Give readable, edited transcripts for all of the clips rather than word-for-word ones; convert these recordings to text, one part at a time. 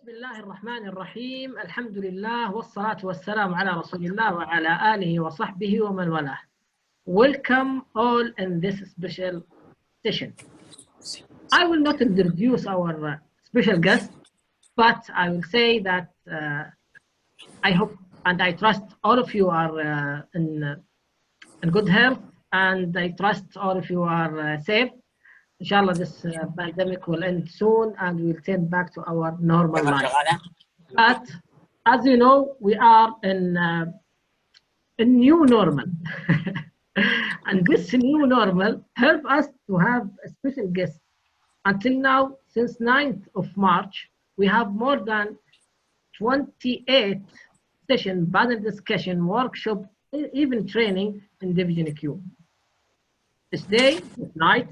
بسم الله الرحمن الرحيم. الحمد لله والصلاة والسلام على رسول الله وعلى آله وصحبه ومن والاه. Welcome all in this special session. I will not introduce our special guest, but I will say that I hope and I trust all of you are in good health, and I trust all of you are safe. Inshallah, this pandemic will end soon and we'll turn back to our normal life. But as you know, we are in a new normal. And this new normal help us to have a special guest. Until now, since 9th of March, we have more than 28 session, panel discussion, workshop, even training in Division Q. This day, this night,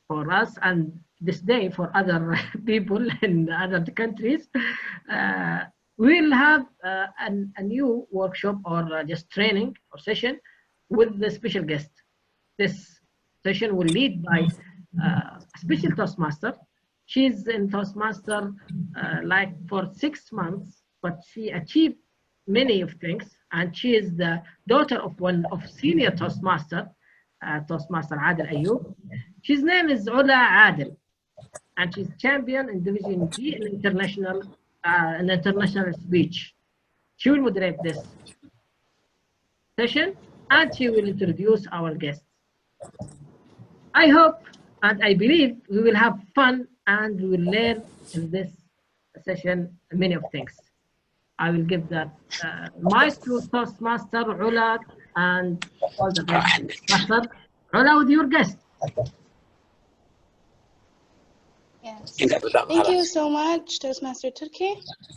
for us, and this day for other people in other countries, we'll have a new workshop or just training or session with the special guest. This session will lead by a special Toastmaster. She's in Toastmaster like for 6 months, but she achieved many of things, and she is the daughter of one of senior Toastmaster, Toastmaster Adil Ayub. His name is Ula Adil, and she's champion in Division G in international speech. She will moderate this session, and she will introduce our guests. I hope and I believe we will have fun and we will learn in this session many of things. I will give that mic to Toastmaster Ula and all the guests. Master Ula, with your guest. Yes. Thank you so much, Toastmaster Turkey.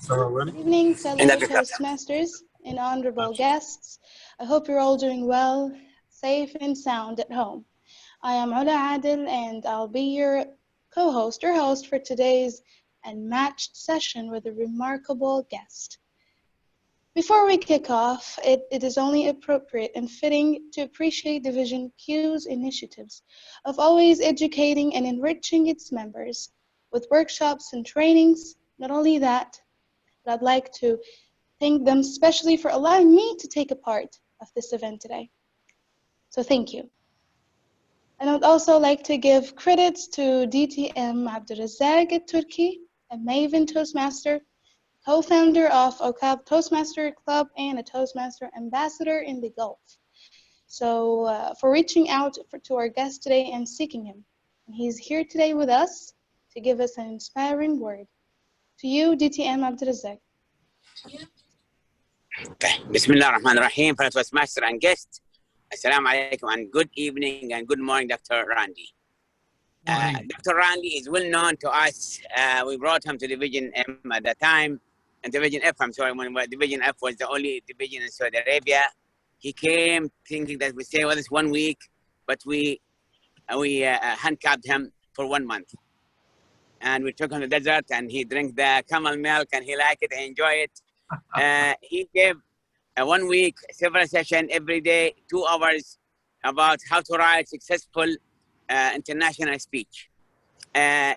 Good evening, fellow Toastmasters and honorable guests. I hope you're all doing well, safe and sound at home. I am Ula Adil, and I'll be your co-host or host for today's unmatched session with a remarkable guest. Before we kick off, it is only appropriate and fitting to appreciate Division Q's initiatives of always educating and enriching its members with workshops and trainings. Not only that, but I'd like to thank them especially for allowing me to take a part of this event today. So thank you. And I would also like to give credits to DTM Abdulrazak at Turkey, a Maven Toastmaster, co-founder of OCAB Toastmaster Club and a Toastmaster ambassador in the Gulf. So for reaching out to our guest today and seeking him. And he's here today with us to give us an inspiring word. To you, DTM Abdulrazak. Bismillah ar-Rahman ar-Rahim, fellow Toastmaster and guest. Assalamu alaikum and good evening and good morning, Dr. Randy. Dr. Randy is well known to us. We brought him to Division M at the time. And Division F, I'm sorry, when Division F was the only division in Saudi Arabia. He came thinking that we stay with us 1 week, but we handcuffed him for 1 month. And we took him to the desert, and he drank the camel milk, and he liked it, and enjoyed it. He gave 1 week, several sessions every day, 2 hours, about how to write successful international speech.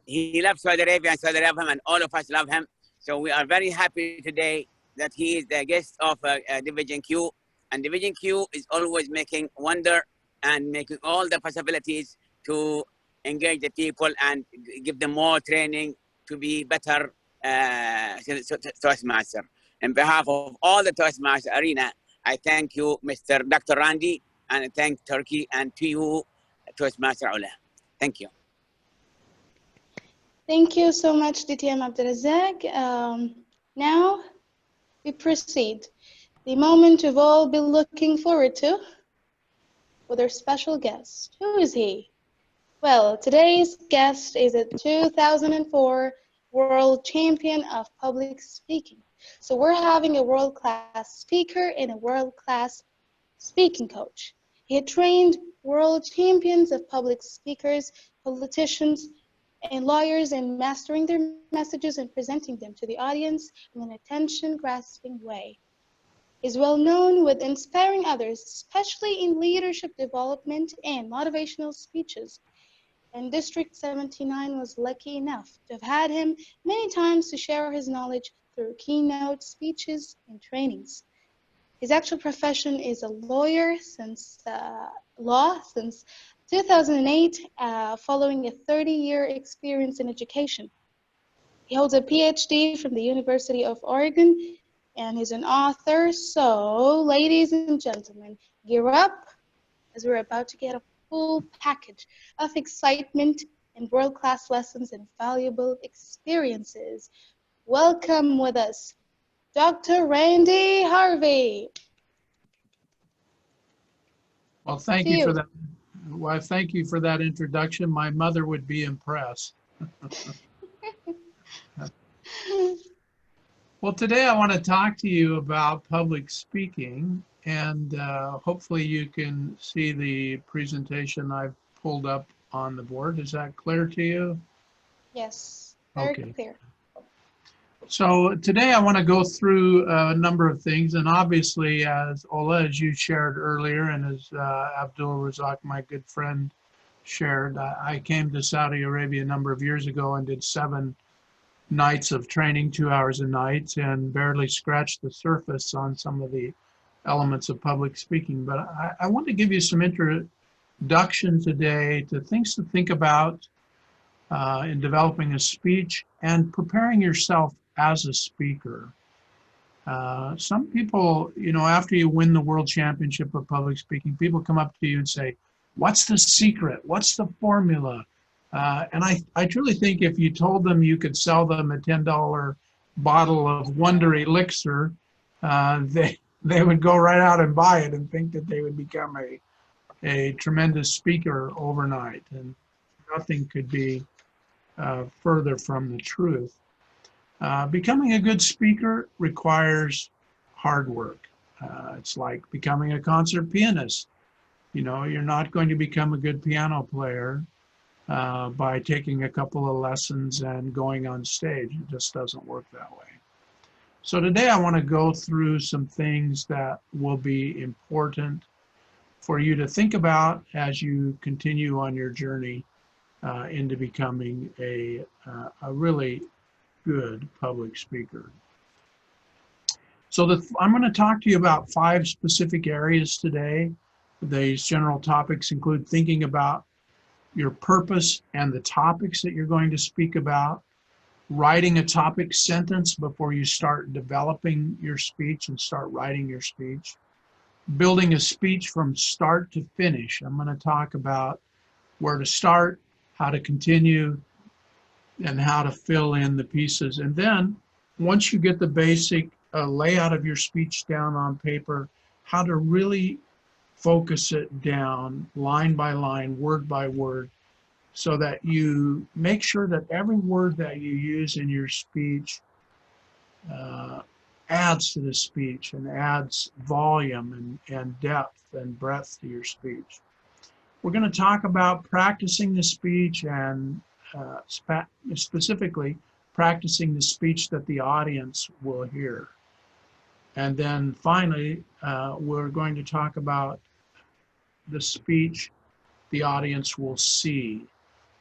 He loved Saudi Arabia, and Saudi Arabia, and all of us love him. So we are very happy today that he is the guest of Division Q. And Division Q is always making wonder and making all the possibilities to engage the people and give them more training to be better Toastmaster. On behalf of all the Toastmaster arena, I thank you, Mr. Dr. Randy, and I thank Turkey, and to you, Toastmaster Ula. Thank you. Thank you so much, DTM Abdulrazak. Now we proceed. The moment we've all been looking forward to with our special guest. Who is he? Well, today's guest is a 2004 World Champion of Public Speaking. So we're having a world-class speaker and a world-class speaking coach. He had trained world champions of public speakers, politicians, and lawyers in mastering their messages and presenting them to the audience in an attention-grasping way. He's well known with inspiring others, especially in leadership development and motivational speeches. and District 79 was lucky enough to have had him many times to share his knowledge through keynote speeches and trainings. His actual profession is a lawyer since 2008, following a 30-year experience in education. He holds a PhD from the University of Oregon and is an author. So, ladies and gentlemen, gear up as we're about to get a full package of excitement and world-class lessons and valuable experiences. Welcome with us, Dr. Randy Harvey. Well, thank you for that. Well, thank you for that introduction. My mother would be impressed. Well, today I want to talk to you about public speaking, and hopefully you can see the presentation I've pulled up on the board. Is that clear to you? Yes, very Okay. clear. So today I want to go through a number of things, and obviously, as Ola, as you shared earlier, and as Abdul Razak, my good friend, shared, I came to Saudi Arabia a number of years ago and did 7 nights of training, 2 hours a night, and barely scratched the surface on some of the elements of public speaking. But I want to give you some introduction today to things to think about in developing a speech and preparing yourself as a speaker. Some people, you know, after you win the World Championship of Public Speaking, people come up to you and say, what's the secret? What's the formula? And I truly think if you told them you could sell them a $10 bottle of Wonder Elixir, they would go right out and buy it and think that they would become a tremendous speaker overnight. And nothing could be further from the truth. Becoming a good speaker requires hard work. It's like becoming a concert pianist. You know, you're not going to become a good piano player by taking a couple of lessons and going on stage. It just doesn't work that way. So today I want to go through some things that will be important for you to think about as you continue on your journey into becoming a really good public speaker. So I'm going to talk to you about 5 specific areas today. These general topics include thinking about your purpose and the topics that you're going to speak about, writing a topic sentence before you start developing your speech and start writing your speech, building a speech from start to finish. I'm going to talk about where to start, how to continue, and how to fill in the pieces. And then once you get the basic layout of your speech down on paper, how to really focus it down line by line, word by word, so that you make sure that every word that you use in your speech adds to the speech and adds volume and depth and breadth to your speech. We're going to talk about practicing the speech and specifically practicing the speech that the audience will hear. And then finally, we're going to talk about the speech the audience will see.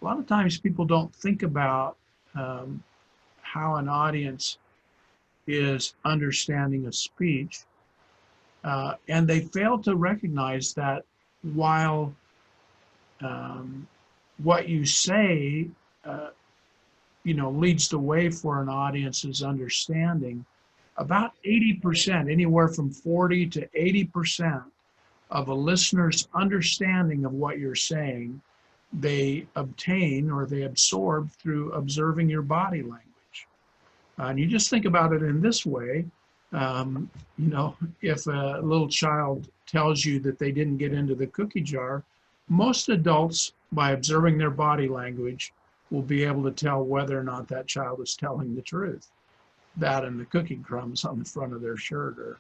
A lot of times people don't think about how an audience is understanding a speech, and they fail to recognize that while what you say leads the way for an audience's understanding, about 80%, anywhere from 40 to 80% of a listener's understanding of what you're saying, they obtain or they absorb through observing your body language. And you just think about it in this way, if a little child tells you that they didn't get into the cookie jar, most adults, by observing their body language, will be able to tell whether or not that child is telling the truth. That and the cookie crumbs on the front of their shirt or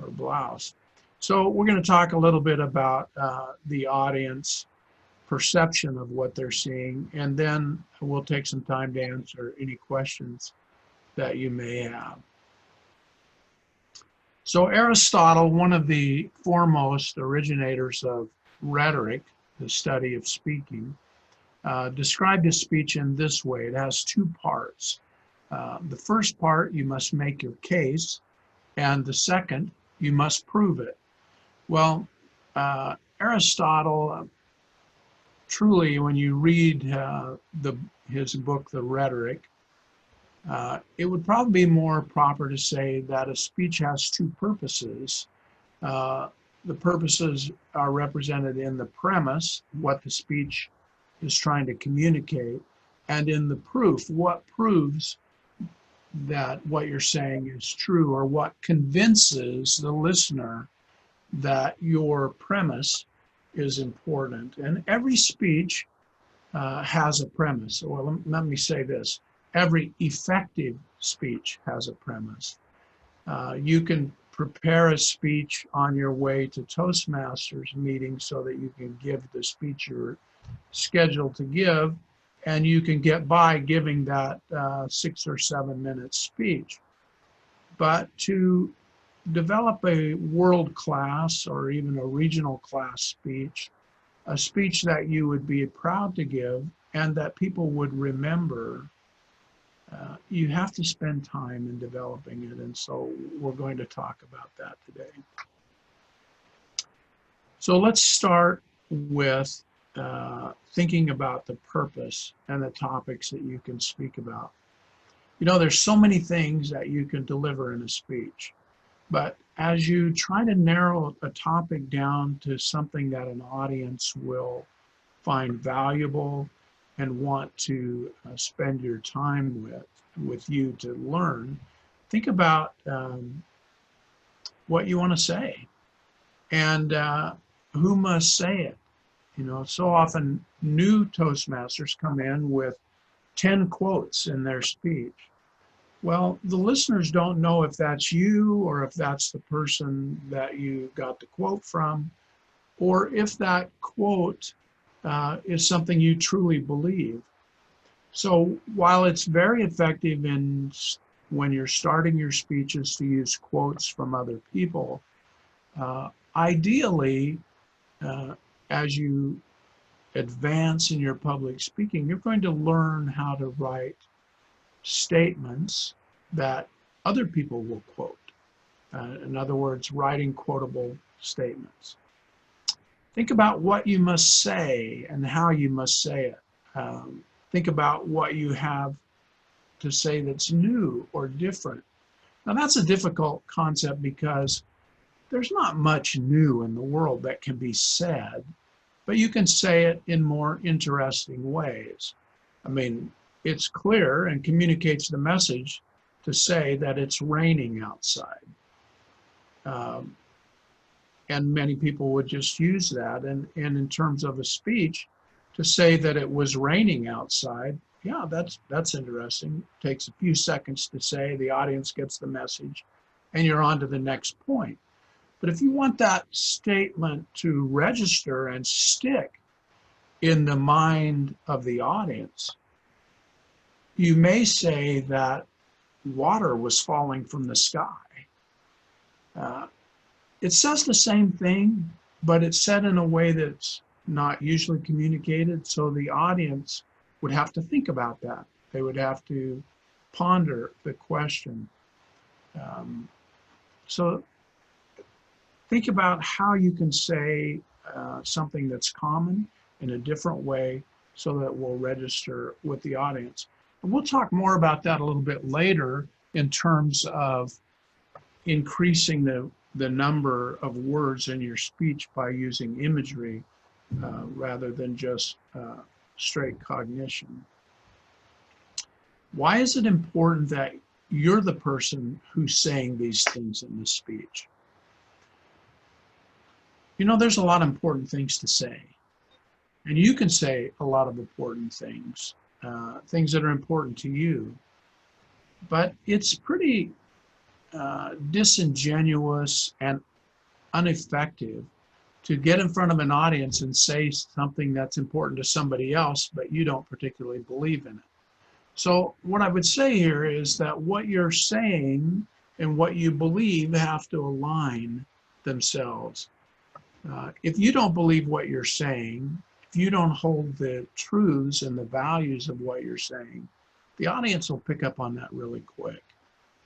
blouse. So we're going to talk a little bit about the audience perception of what they're seeing, and then we'll take some time to answer any questions that you may have. So Aristotle, one of the foremost originators of rhetoric, the study of speaking, described his speech in this way. It has two parts. The first part, you must make your case, and the second, you must prove it. Well, Aristotle, truly, when you read his book, The Rhetoric, it would probably be more proper to say that a speech has two purposes. The purposes are represented in the premise, what the speech is trying to communicate, and in the proof, what proves that what you're saying is true, or what convinces the listener that your premise is important. And every speech has a premise. Or let me say this, every effective speech has a premise. You can prepare a speech on your way to Toastmasters meeting so that you can give the speech you're scheduled to give, and you can get by giving that 6 or 7 minute speech. But to develop a world-class or even a regional class speech, a speech that you would be proud to give and that people would remember, you have to spend time in developing it. And so we're going to talk about that today. So let's start with thinking about the purpose and the topics that you can speak about. You know, there's so many things that you can deliver in a speech, but as you try to narrow a topic down to something that an audience will find valuable and want to spend your time with you to learn, think about what you want to say and who must say it. You know, so often new Toastmasters come in with 10 quotes in their speech. Well, the listeners don't know if that's you or if that's the person that you got the quote from, or if that quote is something you truly believe. So while it's very effective when you're starting your speeches to use quotes from other people, ideally, as you advance in your public speaking, you're going to learn how to write statements that other people will quote. In other words, writing quotable statements. Think about what you must say and how you must say it. Think about what you have to say that's new or different. Now that's a difficult concept because there's not much new in the world that can be said, but you can say it in more interesting ways. I mean, it's clear and communicates the message to say that it's raining outside. And many people would just use that. And in terms of a speech, to say that it was raining outside, yeah, that's interesting. It takes a few seconds to say, the audience gets the message, and you're on to the next point. But if you want that statement to register and stick in the mind of the audience, you may say that water was falling from the sky. It says the same thing, but it's said in a way that's not usually communicated, so the audience would have to think about that. They would have to ponder the question. So think about how you can say something that's common in a different way so that it will register with the audience. And we'll talk more about that a little bit later in terms of increasing the number of words in your speech by using imagery rather than just straight cognition. Why is it important that you're the person who's saying these things in the speech? You know, there's a lot of important things to say. And you can say a lot of important things, things that are important to you. But it's pretty disingenuous and ineffective to get in front of an audience and say something that's important to somebody else, but you don't particularly believe in it. So what I would say here is that what you're saying and what you believe have to align themselves. If you don't believe what you're saying, if you don't hold the truths and the values of what you're saying, the audience will pick up on that really quick,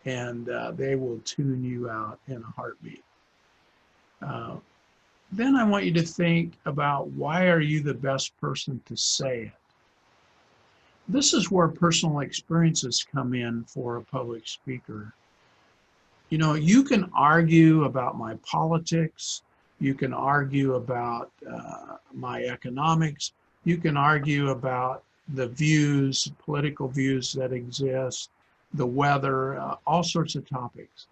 and they will tune you out in a heartbeat. Then I want you to think about, why are you the best person to say it? This is where personal experiences come in for a public speaker. You know, you can argue about my politics, you can argue about my economics, you can argue about the views, political views that exist, the weather, all sorts of topics.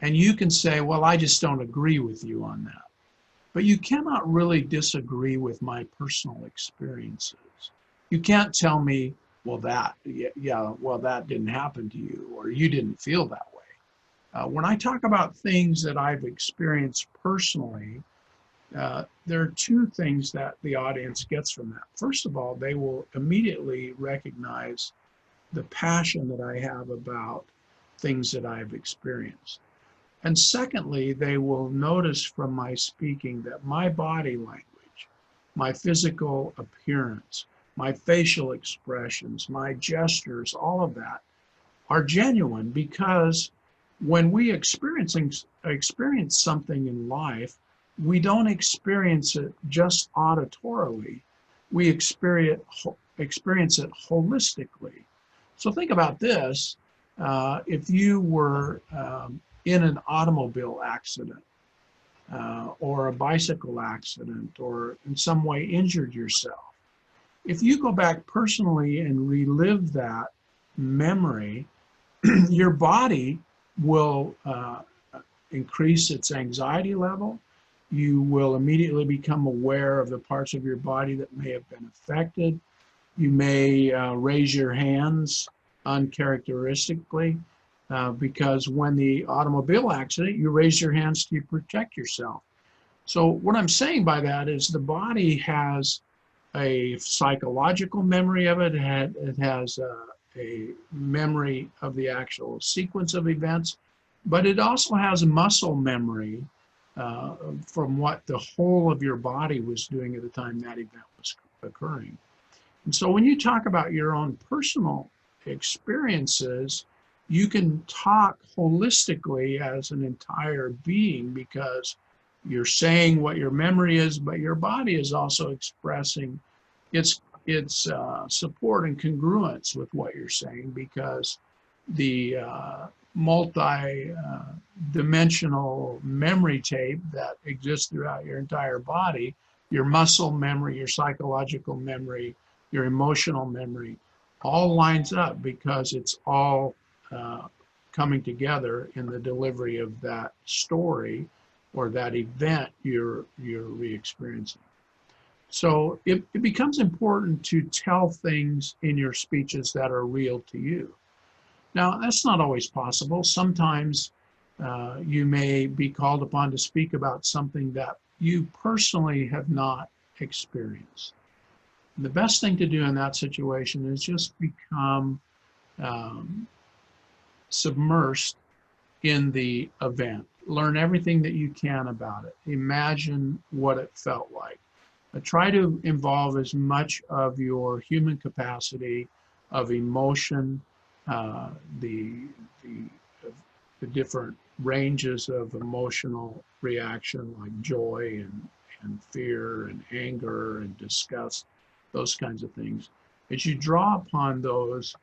And you can say, well, I just don't agree with you on that. But you cannot really disagree with my personal experiences. You can't tell me, well, that didn't happen to you, or you didn't feel that way. When I talk about things that I've experienced personally, there are two things that the audience gets from that. First of all, they will immediately recognize the passion that I have about things that I've experienced. And secondly, they will notice from my speaking that my body language, my physical appearance, my facial expressions, my gestures, all of that are genuine, because when we experience something in life, we don't experience it just auditorily. We experience it holistically. So think about this. If you were in an automobile accident or a bicycle accident, or in some way injured yourself, if you go back personally and relive that memory, your body will increase its anxiety level. You will immediately become aware of the parts of your body that may have been affected. You may raise your hands uncharacteristically, because when the automobile accident, you raise your hands to protect yourself. So what I'm saying by that is the body has a psychological memory of it. It has a memory of the actual sequence of events, but it also has muscle memory from what the whole of your body was doing at the time that event was occurring. And so when you talk about your own personal experiences, you can talk holistically as an entire being, because you're saying what your memory is, but your body is also expressing its support and congruence with what you're saying, because the multi-dimensional memory tape that exists throughout your entire body, your muscle memory, your psychological memory, your emotional memory, all lines up, because it's all coming together in the delivery of that story or that event you're re-experiencing. So it becomes important to tell things in your speeches that are real to you. Now, that's not always possible. Sometimes you may be called upon to speak about something that you personally have not experienced. The best thing to do in that situation is just become submersed in the event. Learn everything that you can about it. Imagine what it felt like. Try to involve as much of your human capacity of emotion, the different ranges of emotional reaction, like joy and fear and anger and disgust, those kinds of things. As you draw upon those,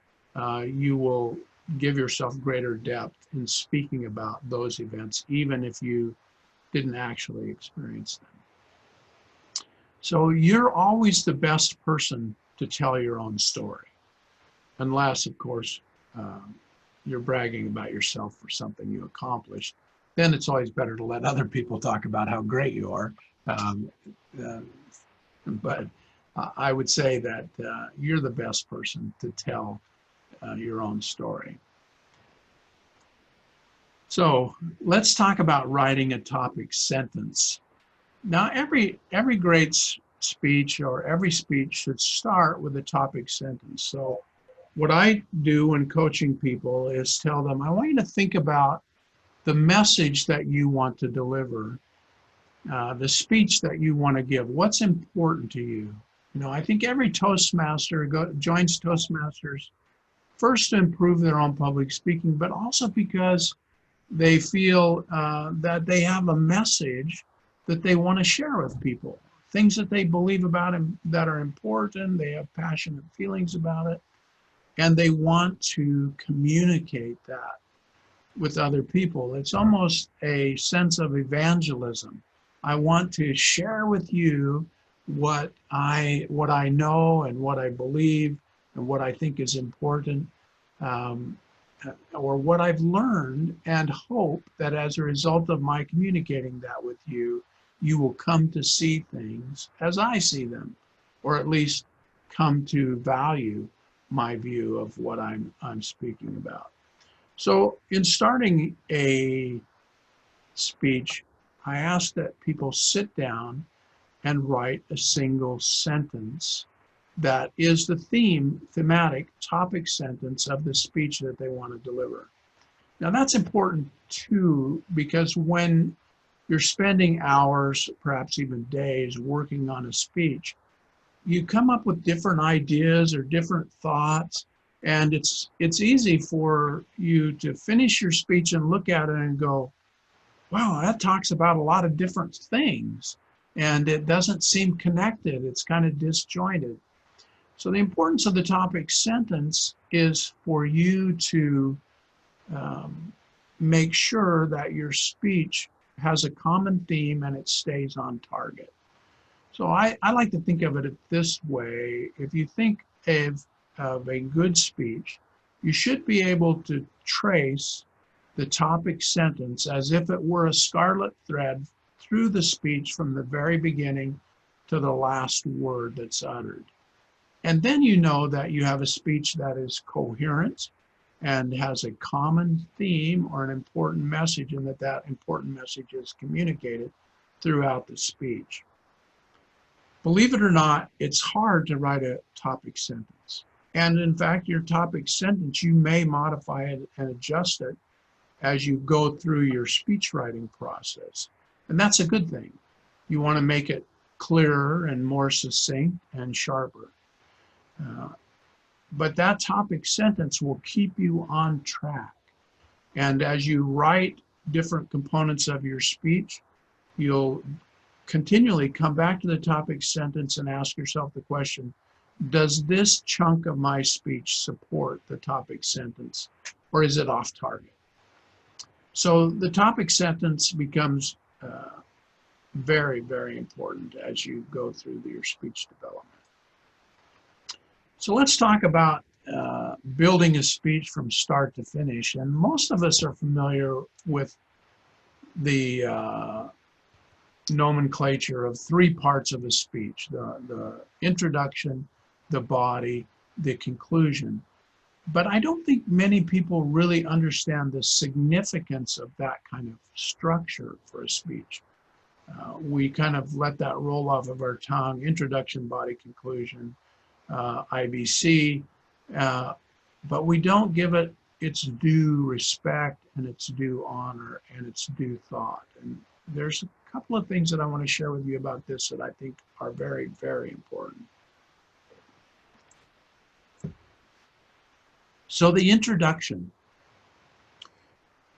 you will give yourself greater depth in speaking about those events, even if you didn't actually experience them. So you're always the best person to tell your own story, unless, of course, you're bragging about yourself for something you accomplished. Then it's always better to let other people talk about how great you are. But I would say that you're the best person to tell your own story. So let's talk about writing a topic sentence. Now, every great speech, or every speech, should start with a topic sentence. So what I do when coaching people is tell them, I want you to think about the message that you want to deliver, the speech that you want to give. What's important to you? You know, I think every Toastmaster joins Toastmasters first to improve their own public speaking, but also because they feel that they have a message that they want to share with people, things that they believe about and that are important. They have passionate feelings about it, and they want to communicate that with other people. It's almost a sense of evangelism. I want to share with you what I know and what I believe and what I think is important, or what I've learned, and hope that as a result of my communicating that with you, you will come to see things as I see them, or at least come to value my view of what I'm speaking about. So in starting a speech, I ask that people sit down and write a single sentence that is the thematic topic sentence of the speech that they want to deliver. Now that's important too, because when you're spending hours, perhaps even days, working on a speech, you come up with different ideas or different thoughts, and it's easy for you to finish your speech and look at it and go, wow, that talks about a lot of different things, and it doesn't seem connected. It's kind of disjointed. So the importance of the topic sentence is for you to make sure that your speech has a common theme and it stays on target. So I like to think of it this way. If you think of a good speech, you should be able to trace the topic sentence as if it were a scarlet thread through the speech from the very beginning to the last word that's uttered. And then you know that you have a speech that is coherent and has a common theme or an important message, and that important message is communicated throughout the speech. Believe it or not, it's hard to write a topic sentence. And in fact, your topic sentence, you may modify it and adjust it as you go through your speech writing process. And that's a good thing. You want to make it clearer and more succinct and sharper. But that topic sentence will keep you on track. And as you write different components of your speech, you'll continually come back to the topic sentence and ask yourself the question, does this chunk of my speech support the topic sentence, or is it off target? So the topic sentence becomes very, very important as you go through your speech development. So let's talk about building a speech from start to finish. And most of us are familiar with the nomenclature of three parts of a speech: the introduction, the body, the conclusion. But I don't think many people really understand the significance of that kind of structure for a speech. We kind of let that roll off of our tongue: introduction, body, conclusion, IBC, but we don't give it its due respect and its due honor and its due thought. And there's a couple of things that I want to share with you about this that I think are very, very important. So the introduction.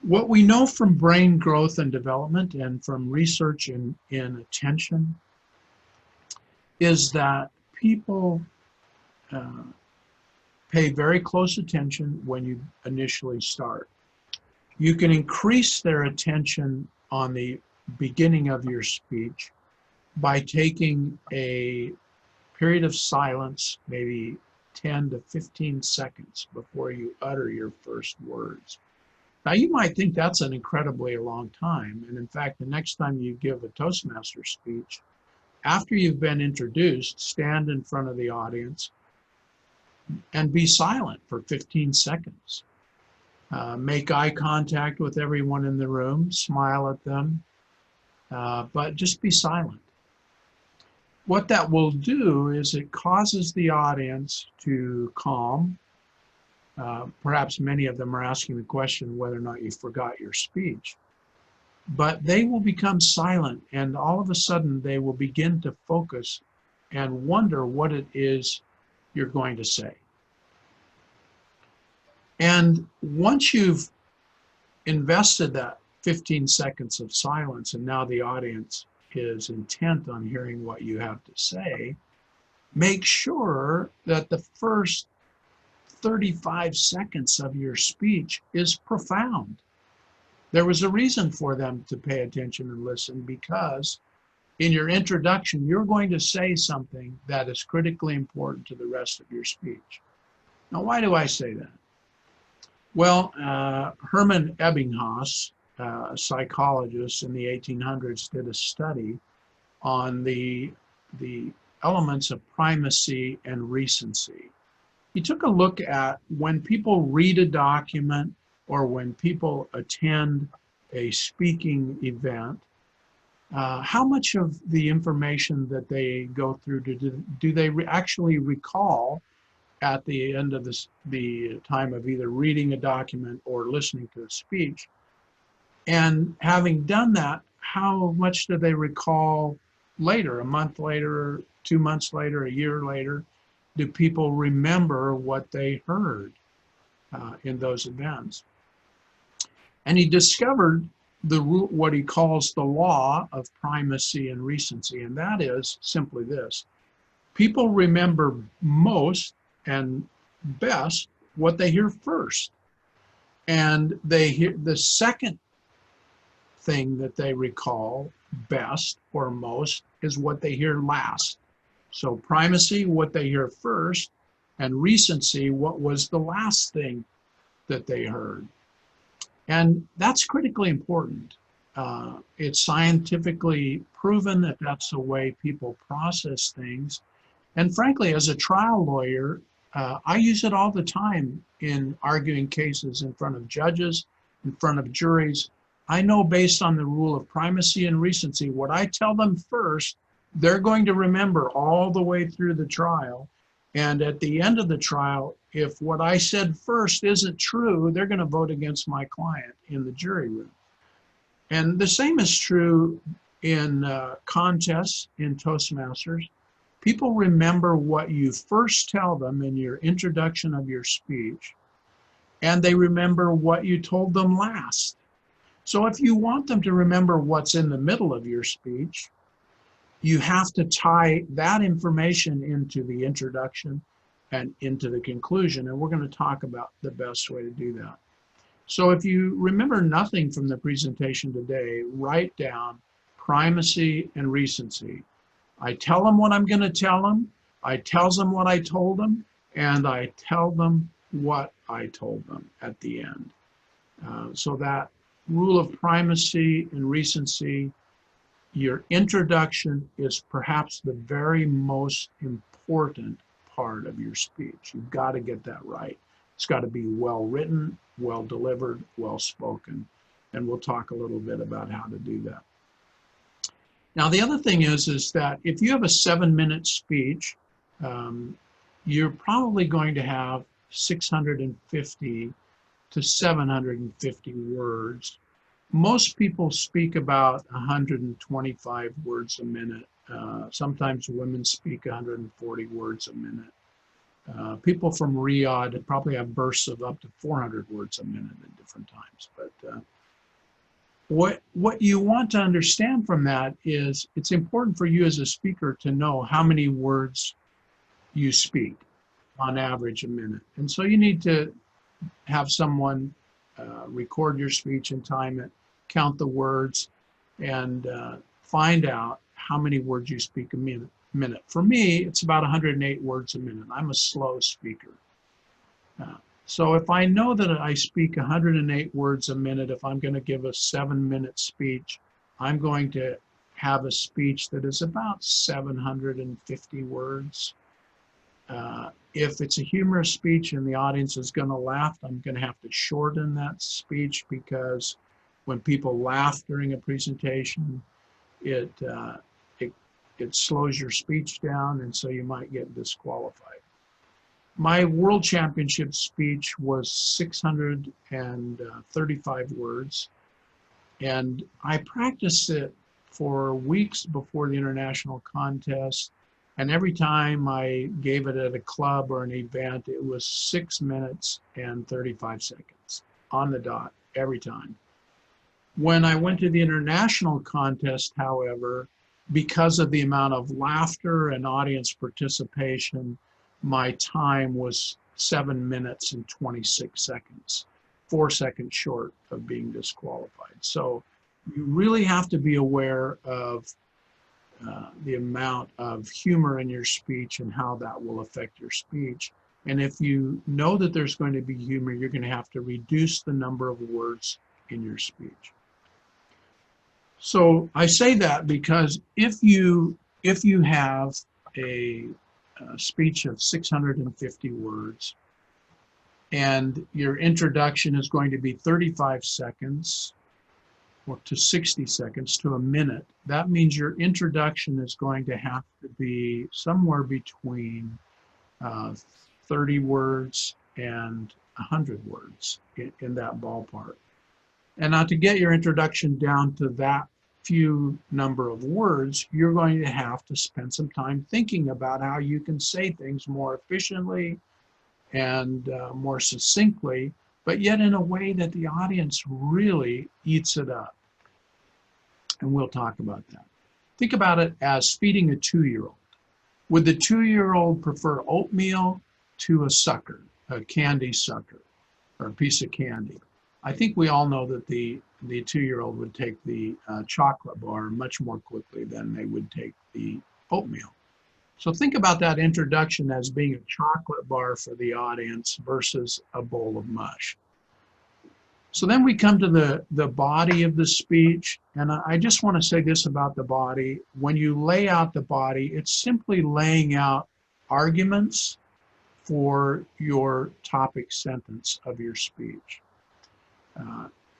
What we know from brain growth and development and from research in attention is that people pay very close attention when you initially start. You can increase their attention on the beginning of your speech by taking a period of silence, maybe 10 to 15 seconds before you utter your first words. Now, you might think that's an incredibly long time. And in fact, the next time you give a Toastmaster speech, after you've been introduced, stand in front of the audience and be silent for 15 seconds. Make eye contact with everyone in the room, smile at them, but just be silent. What that will do is it causes the audience to calm. Perhaps many of them are asking the question whether or not you forgot your speech. But they will become silent, and all of a sudden they will begin to focus and wonder what it is you're going to say. And once you've invested that 15 seconds of silence and now the audience is intent on hearing what you have to say, make sure that the first 35 seconds of your speech is profound. There was a reason for them to pay attention and listen, because in your introduction, you're going to say something that is critically important to the rest of your speech. Now, why do I say that? Well, Hermann Ebbinghaus, a psychologist in the 1800s, did a study on the elements of primacy and recency. He took a look at when people read a document or when people attend a speaking event, how much of the information that they go through do they actually recall at the end of the time of either reading a document or listening to a speech. And having done that, how much do they recall later, a month later, 2 months later, a year later? Do people remember what they heard in those events? And he discovered what he calls the law of primacy and recency, and that is simply this. People remember most and best what they hear first. And they hear the second thing that they recall best or most is what they hear last. So primacy, what they hear first, and recency, what was the last thing that they heard. And that's critically important. It's scientifically proven that that's the way people process things. And frankly, as a trial lawyer, I use it all the time in arguing cases in front of judges, in front of juries. I know based on the rule of primacy and recency, what I tell them first, they're going to remember all the way through the trial. And at the end of the trial, if what I said first isn't true, they're going to vote against my client in the jury room. And the same is true in contests, in Toastmasters. People remember what you first tell them in your introduction of your speech, and they remember what you told them last. So if you want them to remember what's in the middle of your speech, you have to tie that information into the introduction and into the conclusion, and we're going to talk about the best way to do that. So if you remember nothing from the presentation today, write down primacy and recency. I tell them what I'm going to tell them, I tell them what I told them, and I tell them what I told them at the end. So that rule of primacy and recency, your introduction is perhaps the very most important part of your speech. You've got to get that right. It's got to be well written, well delivered, well spoken. And we'll talk a little bit about how to do that. Now, the other thing is that if you have a 7-minute speech, you're probably going to have 650 to 750 words. Most people speak about 125 words a minute. Sometimes women speak 140 words a minute. People from Riyadh probably have bursts of up to 400 words a minute at different times. But what you want to understand from that is it's important for you as a speaker to know how many words you speak on average a minute. And so you need to have someone record your speech and time it, count the words, and find out how many words you speak a minute. For me, it's about 108 words a minute. I'm a slow speaker. So if I know that I speak 108 words a minute, if I'm going to give a 7-minute speech, I'm going to have a speech that is about 750 words. If it's a humorous speech and the audience is going to laugh, I'm going to have to shorten that speech, because when people laugh during a presentation, it slows your speech down, and so you might get disqualified. My world championship speech was 635 words, and I practiced it for weeks before the international contest. And every time I gave it at a club or an event, it was 6 minutes and 35 seconds on the dot every time. When I went to the international contest, however, because of the amount of laughter and audience participation, my time was 7 minutes and 26 seconds, 4 seconds short of being disqualified. So you really have to be aware of the amount of humor in your speech and how that will affect your speech. And if you know that there's going to be humor, you're going to have to reduce the number of words in your speech. So I say that because if you have a speech of 650 words and your introduction is going to be 35 seconds or to 60 seconds to a minute, that means your introduction is going to have to be somewhere between 30 words and 100 words in that ballpark. And now to get your introduction down to that few number of words, you're going to have to spend some time thinking about how you can say things more efficiently and more succinctly, but yet in a way that the audience really eats it up. And we'll talk about that. Think about it as feeding a 2-year-old. Would the 2-year-old prefer oatmeal to a sucker, a candy sucker, or a piece of candy? I think we all know that the 2-year-old would take the chocolate bar much more quickly than they would take the oatmeal. So think about that introduction as being a chocolate bar for the audience versus a bowl of mush. So then we come to the body of the speech, and I just want to say this about the body. When you lay out the body, it's simply laying out arguments for your topic sentence of your speech.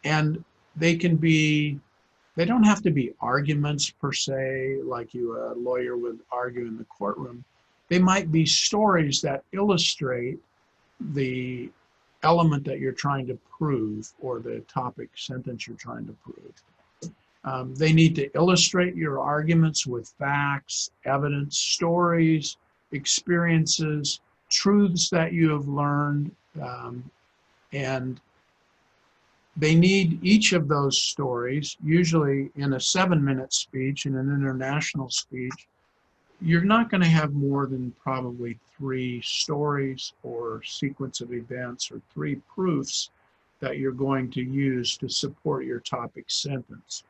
And they don't have to be arguments per se, like a lawyer would argue in the courtroom. They might be stories that illustrate the element that you're trying to prove or the topic sentence you're trying to prove. They need to illustrate your arguments with facts, evidence, stories, experiences, truths that you have learned, and they need each of those stories, usually in a 7-minute speech, in an international speech. You're not going to have more than probably 3 stories or sequence of events or 3 proofs that you're going to use to support your topic sentence.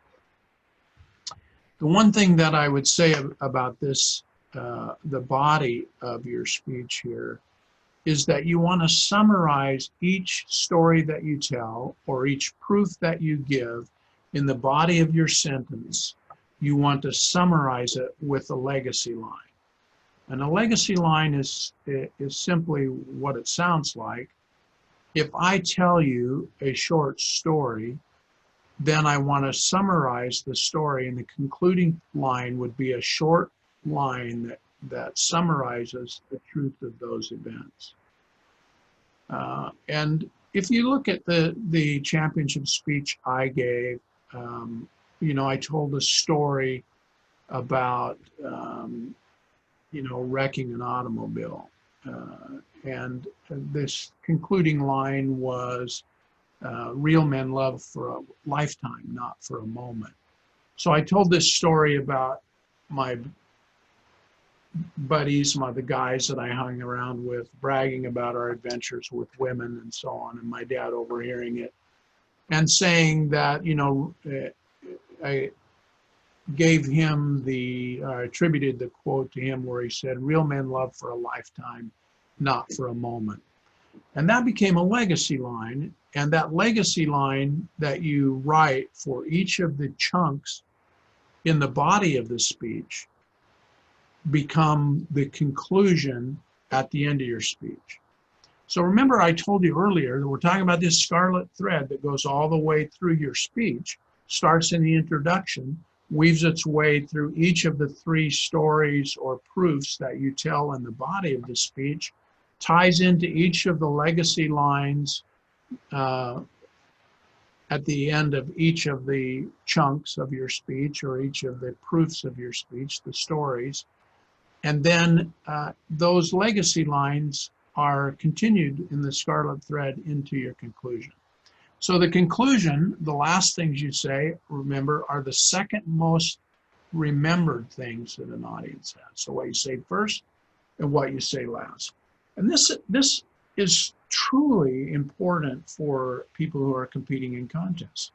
The one thing that I would say about this, the body of your speech here, is that you want to summarize each story that you tell or each proof that you give in the body of your sentence. You want to summarize it with a legacy line. And a legacy line is simply what it sounds like. If I tell you a short story, then I want to summarize the story, and the concluding line would be a short line that summarizes the truth of those events. And if you look at the championship speech I gave, I told a story about, wrecking an automobile. And this concluding line was, real men love for a lifetime, not for a moment. So I told this story about my buddies, the guys that I hung around with, bragging about our adventures with women and so on, and my dad overhearing it and saying that, I gave him attributed the quote to him where he said, real men love for a lifetime, not for a moment. And that became a legacy line. And that legacy line that you write for each of the chunks in the body of the speech become the conclusion at the end of your speech. So remember, I told you earlier that we're talking about this scarlet thread that goes all the way through your speech, starts in the introduction, weaves its way through each of the 3 stories or proofs that you tell in the body of the speech, ties into each of the legacy lines at the end of each of the chunks of your speech or each of the proofs of your speech, the stories. And then those legacy lines are continued in the scarlet thread into your conclusion. So the conclusion, the last things you say, remember, are the second most remembered things that an audience has. So what you say first and what you say last. And this is truly important for people who are competing in contests,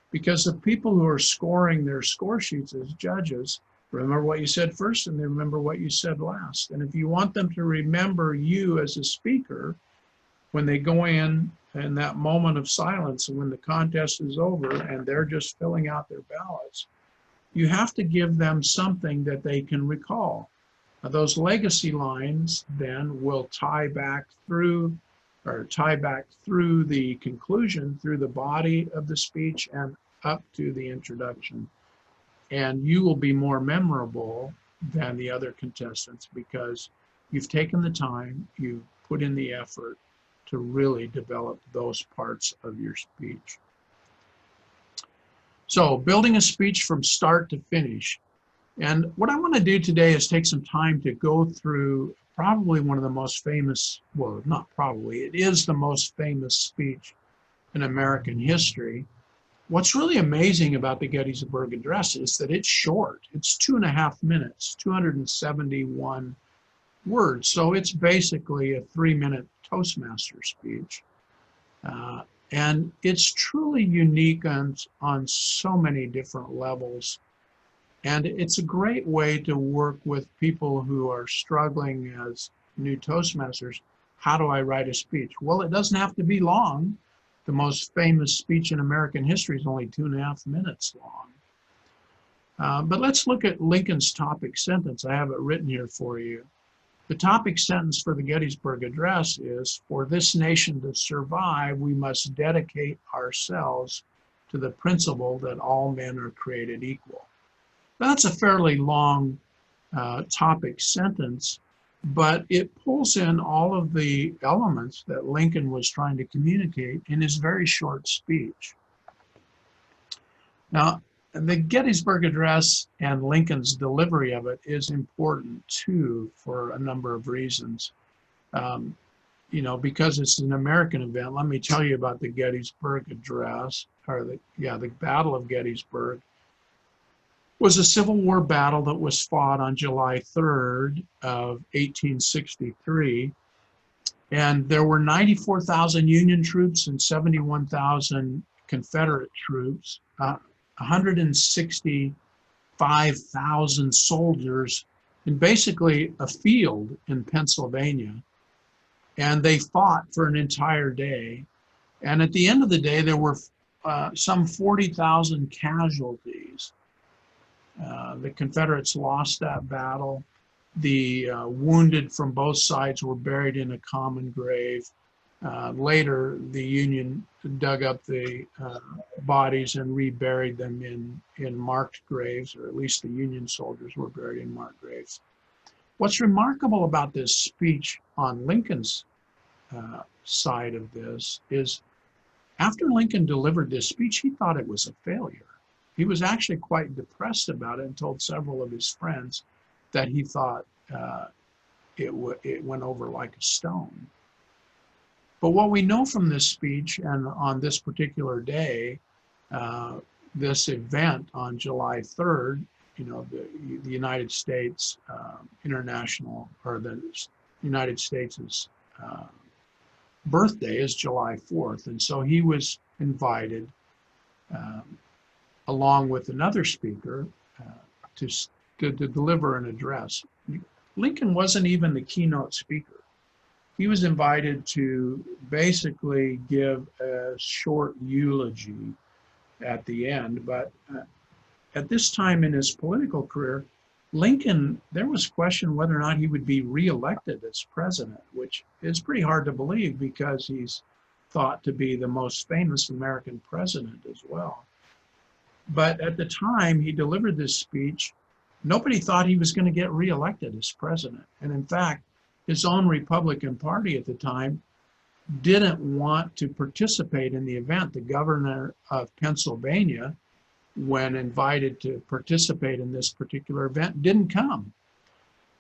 because the people who are scoring their score sheets as judges remember what you said first and they remember what you said last. And if you want them to remember you as a speaker, when they go in that moment of silence, when the contest is over and they're just filling out their ballots, you have to give them something that they can recall. Now, those legacy lines then will tie back through the conclusion, through the body of the speech and up to the introduction. And you will be more memorable than the other contestants because you've taken the time, you've put in the effort to really develop those parts of your speech. So building a speech from start to finish. And what I want to do today is take some time to go through probably one of the most famous, well, not probably, it is the most famous speech in American history. What's really amazing about the Gettysburg Address is that it's short. It's 2.5 minutes, 271 words. So it's basically a 3-minute Toastmaster speech. And it's truly unique on so many different levels. And it's a great way to work with people who are struggling as new Toastmasters. How do I write a speech? Well, it doesn't have to be long. The most famous speech in American history is only 2.5 minutes long. But let's look at Lincoln's topic sentence. I have it written here for you. The topic sentence for the Gettysburg Address is, "For this nation to survive, we must dedicate ourselves to the principle that all men are created equal." That's a fairly long topic sentence, but it pulls in all of the elements that Lincoln was trying to communicate in his very short speech. Now, the Gettysburg Address and Lincoln's delivery of it is important too for a number of reasons. You know, because it's an American event, let me tell you about the Gettysburg Address, or the Battle of Gettysburg. Was a Civil War battle that was fought on July 3rd of 1863. And there were 94,000 Union troops and 71,000 Confederate troops, 165,000 soldiers in basically a field in Pennsylvania. And they fought for an entire day. And at the end of the day, there were some 40,000 casualties. The Confederates lost that battle. The wounded from both sides were buried in a common grave. Later, the Union dug up the bodies and reburied them in marked graves, or at least the Union soldiers were buried in marked graves. What's remarkable about this speech on Lincoln's side of this is, after Lincoln delivered this speech, he thought it was a failure. He was actually quite depressed about it and told several of his friends that he thought it went over like a stone. But what we know from this speech, and on this particular day, this event on July 3rd, you know, the United States international, or the United States' birthday is July 4th. And so he was invited along with another speaker to deliver an address. Lincoln wasn't even the keynote speaker. He was invited to basically give a short eulogy at the end, but at this time in his political career, Lincoln, there was question whether or not he would be reelected as president, which is pretty hard to believe because he's thought to be the most famous American president as well. But at the time he delivered this speech, nobody thought he was going to get reelected as president. And in fact, his own Republican Party at the time didn't want to participate in the event. The governor of Pennsylvania, when invited to participate in this particular event, didn't come.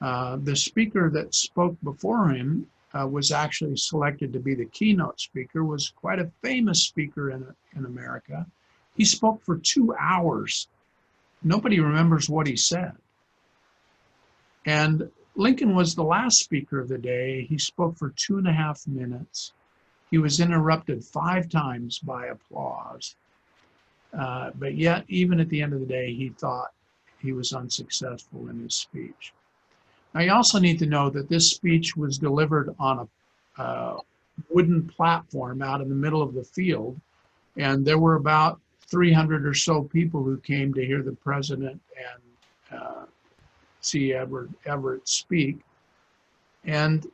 The speaker that spoke before him was actually selected to be the keynote speaker, was quite a famous speaker in America. He spoke for 2 hours. Nobody remembers what he said. And Lincoln was the last speaker of the day. He spoke for 2.5 minutes. He was interrupted 5 times by applause. But yet, even at the end of the day, he thought he was unsuccessful in his speech. Now, you also need to know that this speech was delivered on a wooden platform out in the middle of the field, and there were about 300 or so people who came to hear the president and see Everett speak. And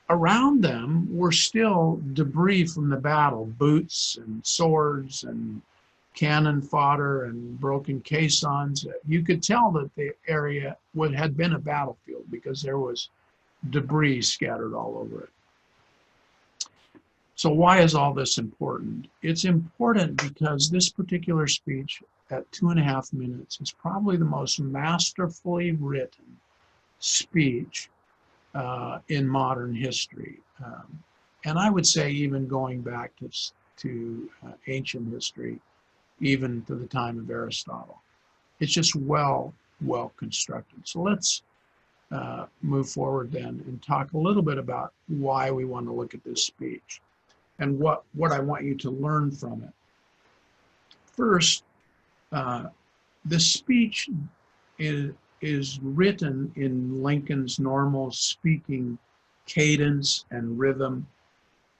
around them were still debris from the battle, boots and swords and cannon fodder and broken caissons. You could tell that the area had been a battlefield because there was debris scattered all over it. So why is all this important? It's important because this particular speech at 2.5 minutes is probably the most masterfully written speech in modern history. And I would say even going back to ancient history, even to the time of Aristotle. It's just well constructed. So let's move forward then and talk a little bit about why we want to look at this speech and what I want you to learn from it. First, the speech is written in Lincoln's normal speaking cadence and rhythm.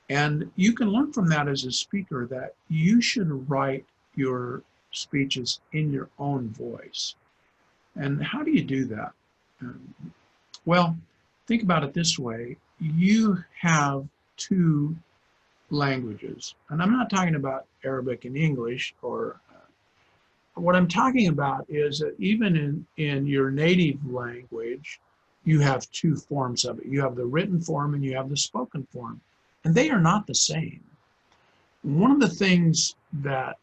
And you can learn from that as a speaker that you should write your speeches in your own voice. And how do you do that? Well, think about it this way. You have 2 languages. And I'm not talking about Arabic and English, or what I'm talking about is that even in your native language, you have 2 forms of it. You have the written form and you have the spoken form. And they are not the same. One of the things that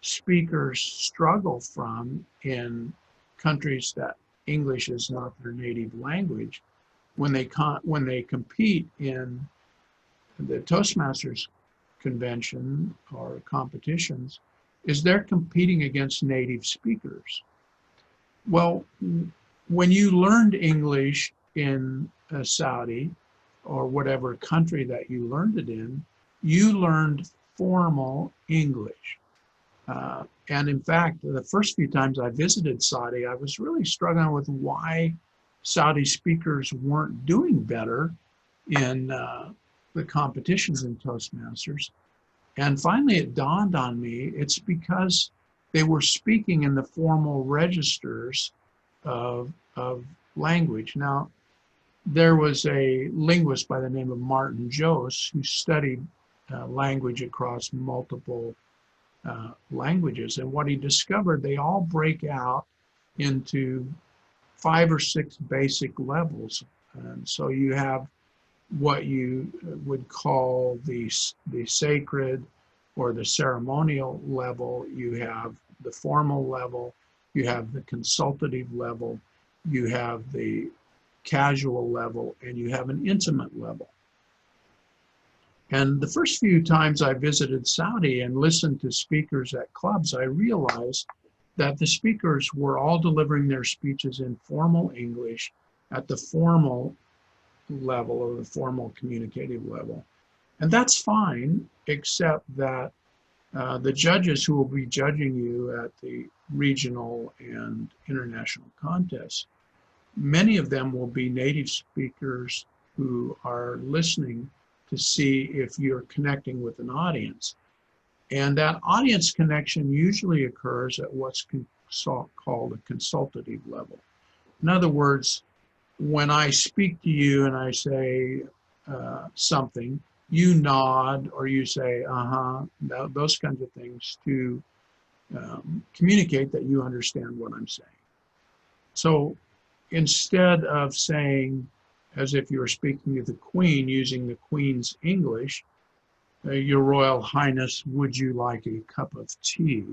speakers struggle from in countries that English is not their native language, when they compete in the Toastmasters convention or competitions, is they're competing against native speakers. Well, when you learned English in Saudi or whatever country that you learned it in, you learned formal English. And in fact, the first few times I visited Saudi, I was really struggling with why Saudi speakers weren't doing better in the competitions in Toastmasters. And finally, it dawned on me, it's because they were speaking in the formal registers of language. Now, there was a linguist by the name of Martin Jost who studied language across multiple languages. And what he discovered, they all break out into 5 or 6 basic levels. And so you have what you would call the sacred or the ceremonial level, you have the formal level, you have the consultative level, you have the casual level, and you have an intimate level. And the first few times I visited Saudi and listened to speakers at clubs, I realized that the speakers were all delivering their speeches in formal English at the formal level or the formal communicative level. And that's fine, except that the judges who will be judging you at the regional and international contests, many of them will be native speakers who are listening to see if you're connecting with an audience. And that audience connection usually occurs at what's called a consultative level. In other words, when I speak to you and I say something, you nod or you say, those kinds of things to communicate that you understand what I'm saying. So instead of saying, as if you were speaking to the Queen using the Queen's English, Your Royal Highness, would you like a cup of tea?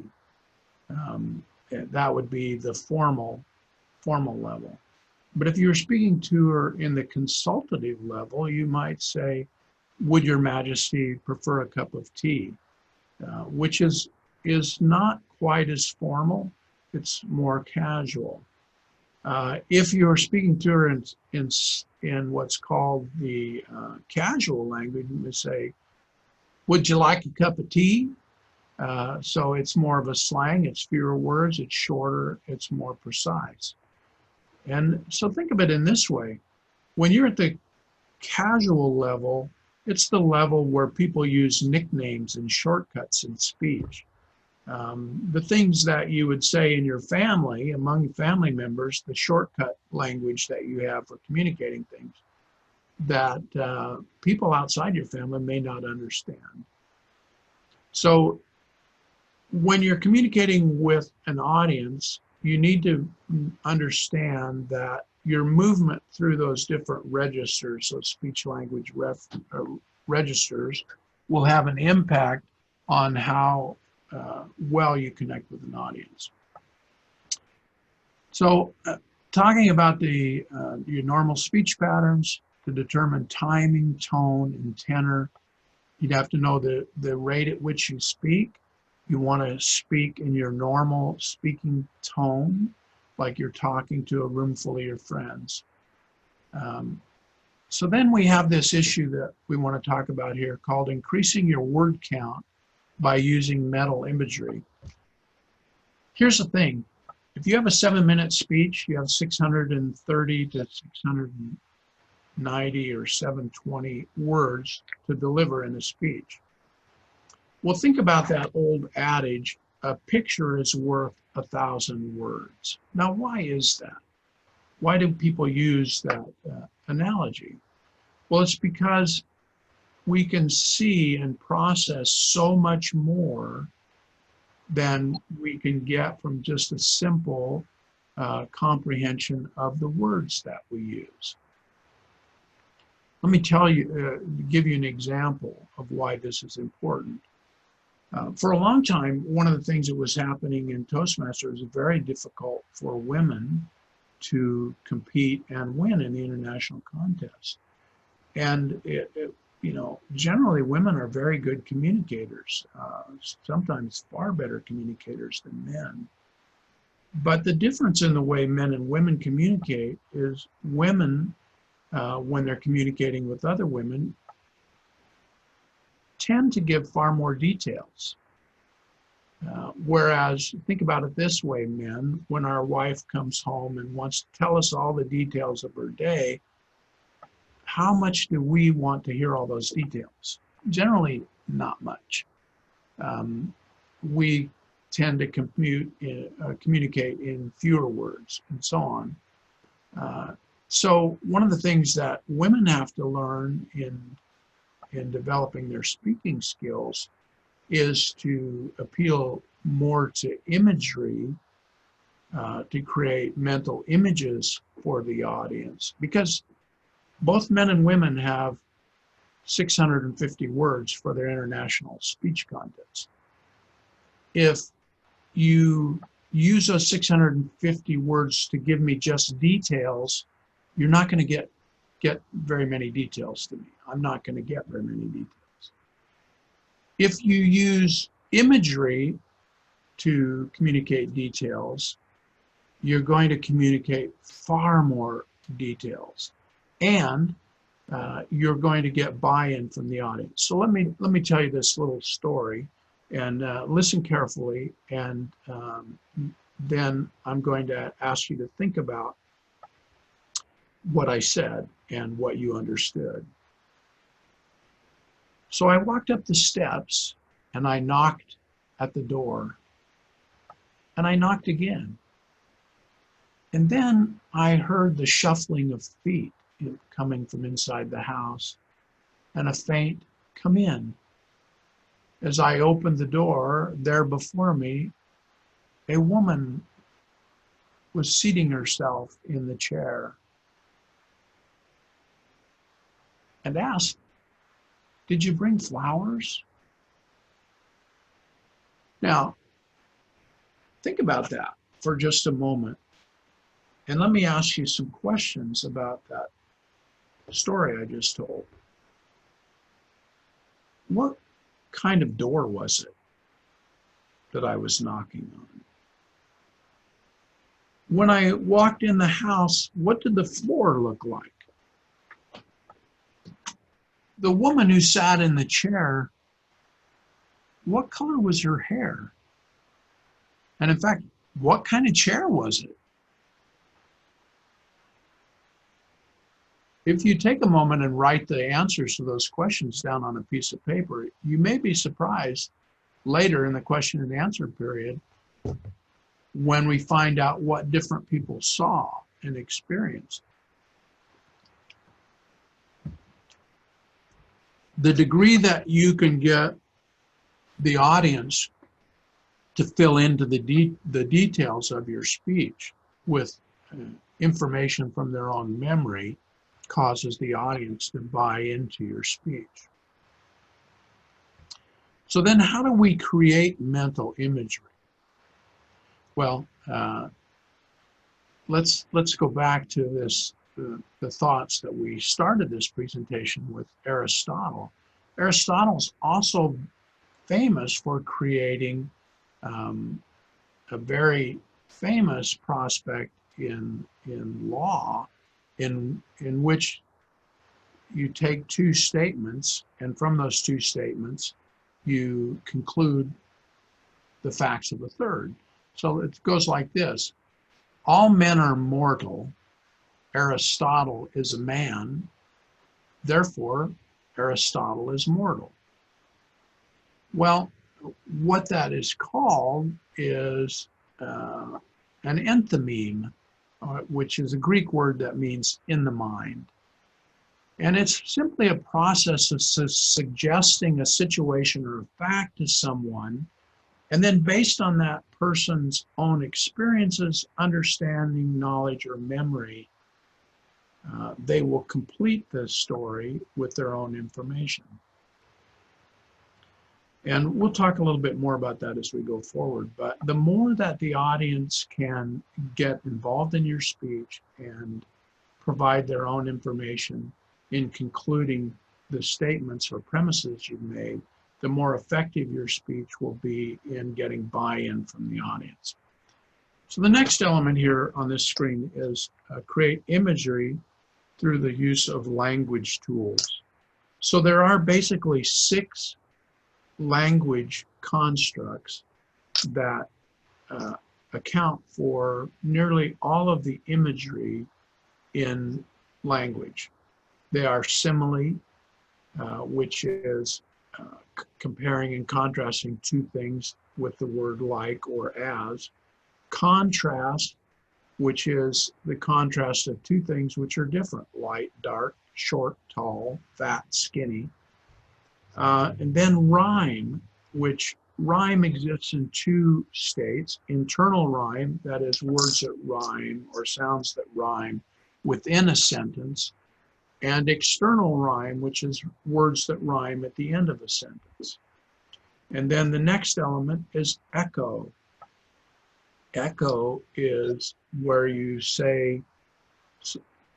That would be the formal level. But if you're speaking to her in the consultative level, you might say, would Your Majesty prefer a cup of tea? Which is not quite as formal. It's more casual. If you're speaking to her in what's called the casual language, you would say, would you like a cup of tea? So it's more of a slang, it's fewer words, it's shorter, it's more precise. And so think of it in this way. When you're at the casual level, it's the level where people use nicknames and shortcuts in speech. The things that you would say in your family, among family members, the shortcut language that you have for communicating things that people outside your family may not understand. So when you're communicating with an audience, you need to understand that your movement through those different registers, those speech language registers, will have an impact on how well you connect with an audience. So talking about your normal speech patterns, to determine timing, tone, and tenor, you'd have to know the rate at which you speak. You want to speak in your normal speaking tone, like you're talking to a room full of your friends. So then we have this issue that we want to talk about here called increasing your word count by using mental imagery. Here's the thing. If you have a 7-minute speech, you have 630 to 690 or 720 words to deliver in a speech. Well, think about that old adage, a picture is worth 1,000 words. Now, why is that? Why do people use that analogy? Well, it's because we can see and process so much more than we can get from just a simple comprehension of the words that we use. Let me tell you, give you an example of why this is important. For a long time, one of the things that was happening in Toastmasters was very difficult for women to compete and win in the international contest. And generally women are very good communicators, sometimes far better communicators than men. But the difference in the way men and women communicate is women, when they're communicating with other women, tend to give far more details. Whereas, think about it this way, men, when our wife comes home and wants to tell us all the details of her day, how much do we want to hear all those details? Generally, not much. We tend to communicate in fewer words and so on. So one of the things that women have to learn in developing their speaking skills is to appeal more to imagery, to create mental images for the audience, because both men and women have 650 words for their international speech contests. If you use those 650 words to give me just details, you're not going to get very many details to me. I'm not going to get very many details. If you use imagery to communicate details, you're going to communicate far more details, and you're going to get buy-in from the audience. So let me tell you this little story, and listen carefully, and then I'm going to ask you to think about what I said and what you understood. So I walked up the steps and I knocked at the door, and I knocked again. And then I heard the shuffling of feet coming from inside the house and a faint come in. As I opened the door, there before me, a woman was seating herself in the chair and asked, "Did you bring flowers?" Now, think about that for just a moment. And let me ask you some questions about that story I just told. What kind of door was it that I was knocking on? When I walked in the house, what did the floor look like? The woman who sat in the chair, what color was her hair? And in fact, what kind of chair was it? If you take a moment and write the answers to those questions down on a piece of paper, you may be surprised later in the question and answer period when we find out what different people saw and experienced. The degree that you can get the audience to fill into the details of your speech with information from their own memory causes the audience to buy into your speech. So then how do we create mental imagery? Well, let's go back to this, the thoughts that we started this presentation with Aristotle. Aristotle's also famous for creating a very famous prospect in law in which you take two statements, and from those two statements you conclude the facts of a third. So it goes like this: all men are mortal. Aristotle is a man, therefore Aristotle is mortal. Well, what that is called is an enthymeme, which is a Greek word that means in the mind. And it's simply a process of suggesting a situation or a fact to someone, and then based on that person's own experiences, understanding, knowledge, or memory, they will complete the story with their own information. And we'll talk a little bit more about that as we go forward. But the more that the audience can get involved in your speech and provide their own information in concluding the statements or premises you've made, the more effective your speech will be in getting buy-in from the audience. So the next element here on this screen is create imagery through the use of language tools. So there are basically 6 language constructs that account for nearly all of the imagery in language. They are simile, which is comparing and contrasting two things with the word like or as. Contrast, which is the contrast of two things which are different: light, dark, short, tall, fat, skinny. And then rhyme, which rhyme exists in 2 states: internal rhyme, that is words that rhyme or sounds that rhyme within a sentence, and external rhyme, which is words that rhyme at the end of a sentence. And then the next element is echo. Echo is where you say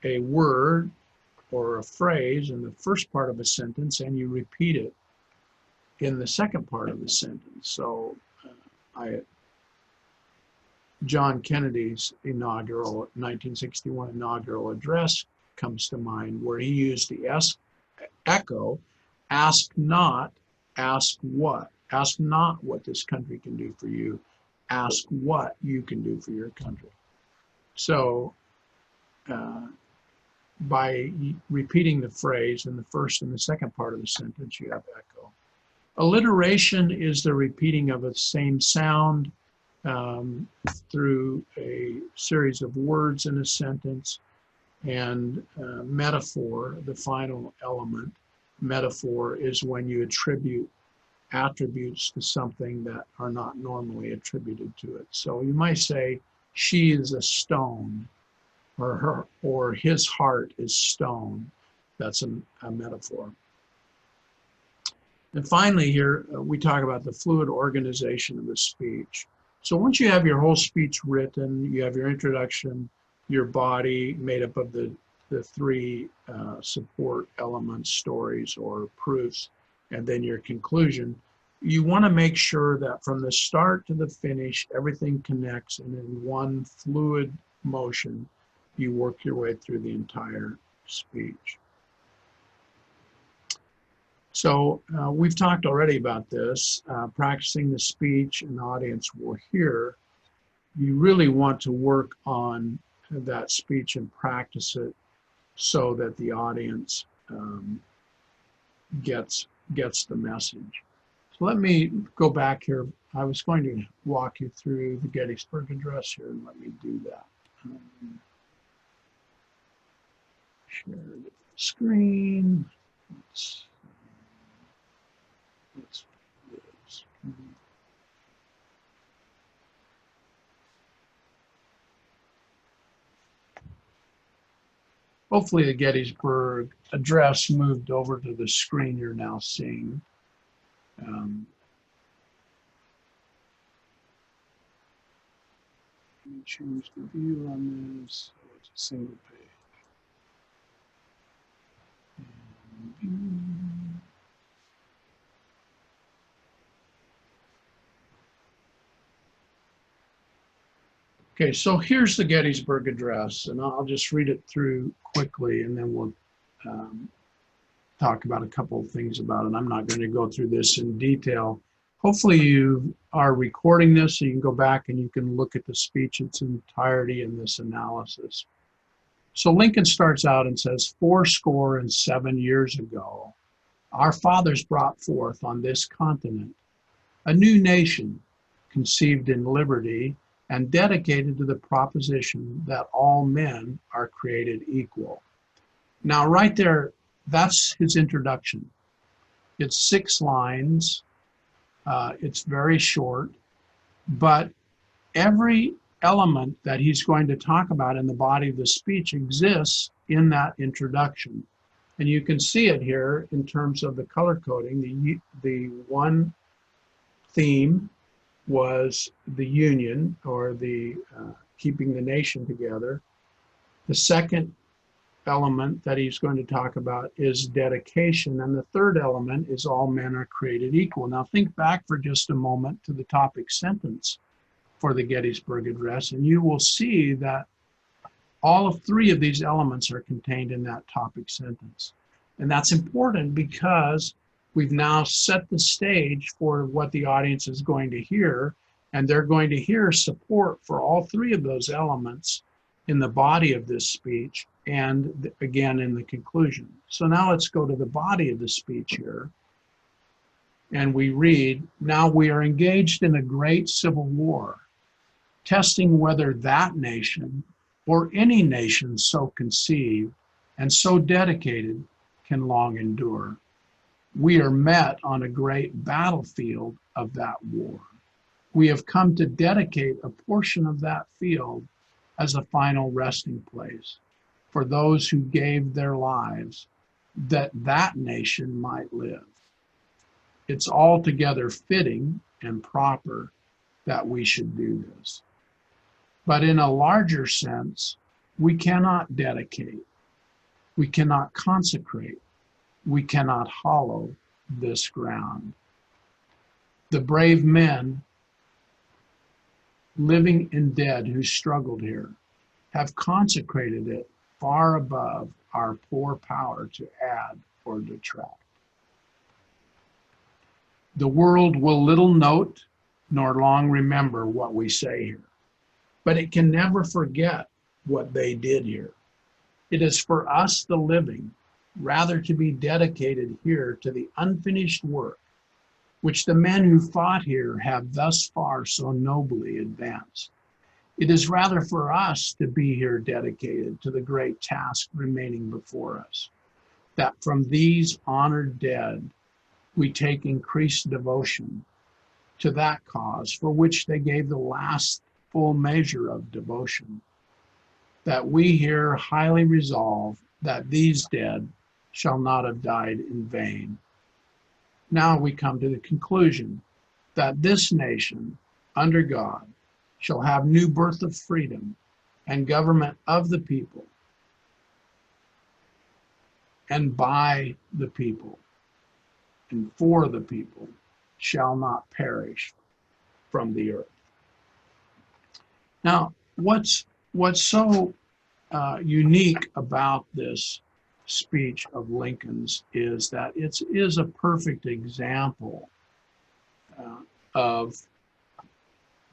a word or a phrase in the first part of a sentence and you repeat it in the second part of the sentence. So John Kennedy's 1961 inaugural address comes to mind, where he used the echo: ask not, ask what. Ask not what this country can do for you. Ask what you can do for your country. So by repeating the phrase in the first and the second part of the sentence, you have echo. Alliteration is the repeating of a same sound through a series of words in a sentence. And metaphor, the final element. Metaphor is when you attribute attributes to something that are not normally attributed to it. So you might say, she is a stone, or his heart is stone. That's a metaphor. And finally here, we talk about the fluid organization of the speech. So once you have your whole speech written, you have your introduction, your body made up of the three support elements, stories or proofs, and then your conclusion. You want to make sure that from the start to the finish, everything connects, and in one fluid motion, you work your way through the entire speech. So we've talked already about this, practicing the speech and the audience will hear. You really want to work on that speech and practice it so that the audience gets the message. So let me go back here. I was going to walk you through the Gettysburg Address here, and let me do that. Share the screen. Let's do this. Hopefully the Gettysburg Address moved over to the screen you're now seeing. Change the view on this, so it's a single page. Okay, so here's the Gettysburg Address, and I'll just read it through quickly, and then we'll talk about a couple of things about it. I'm not going to go through this in detail. Hopefully you are recording this, so you can go back and you can look at the speech in its entirety in this analysis. So Lincoln starts out and says, 87 years ago, our fathers brought forth on this continent a new nation conceived in liberty and dedicated to the proposition that all men are created equal. Now, right there, that's his introduction. It's 6 lines. It's very short, but every element that he's going to talk about in the body of the speech exists in that introduction. And you can see it here in terms of the color coding. The one theme was the union, or the keeping the nation together. The second element that he's going to talk about is dedication, and the third element is all men are created equal. Now think back for just a moment to the topic sentence for the Gettysburg Address, and you will see that all of 3 of these elements are contained in that topic sentence. And that's important because we've now set the stage for what the audience is going to hear, and they're going to hear support for all 3 of those elements in the body of this speech and again in the conclusion. So now let's go to the body of the speech here. And we read, now we are engaged in a great civil war, testing whether that nation or any nation so conceived and so dedicated can long endure. We are met on a great battlefield of that war. We have come to dedicate a portion of that field as a final resting place for those who gave their lives that that nation might live. It's altogether fitting and proper that we should do this. But in a larger sense, we cannot dedicate, we cannot consecrate, we cannot hallow this ground. The brave men, living and dead, who struggled here, have consecrated it far above our poor power to add or detract. The world will little note nor long remember what we say here, but it can never forget what they did here. It is for us, the living, rather to be dedicated here to the unfinished work which the men who fought here have thus far so nobly advanced. It is rather for us to be here dedicated to the great task remaining before us, that from these honored dead we take increased devotion to that cause for which they gave the last full measure of devotion, that we here highly resolve that these dead shall not have died in vain. Now we come to the conclusion that this nation, under God, shall have new birth of freedom, and government of the people and by the people and for the people shall not perish from the earth. Now, what's so unique about this speech of Lincoln's is that it is a perfect example of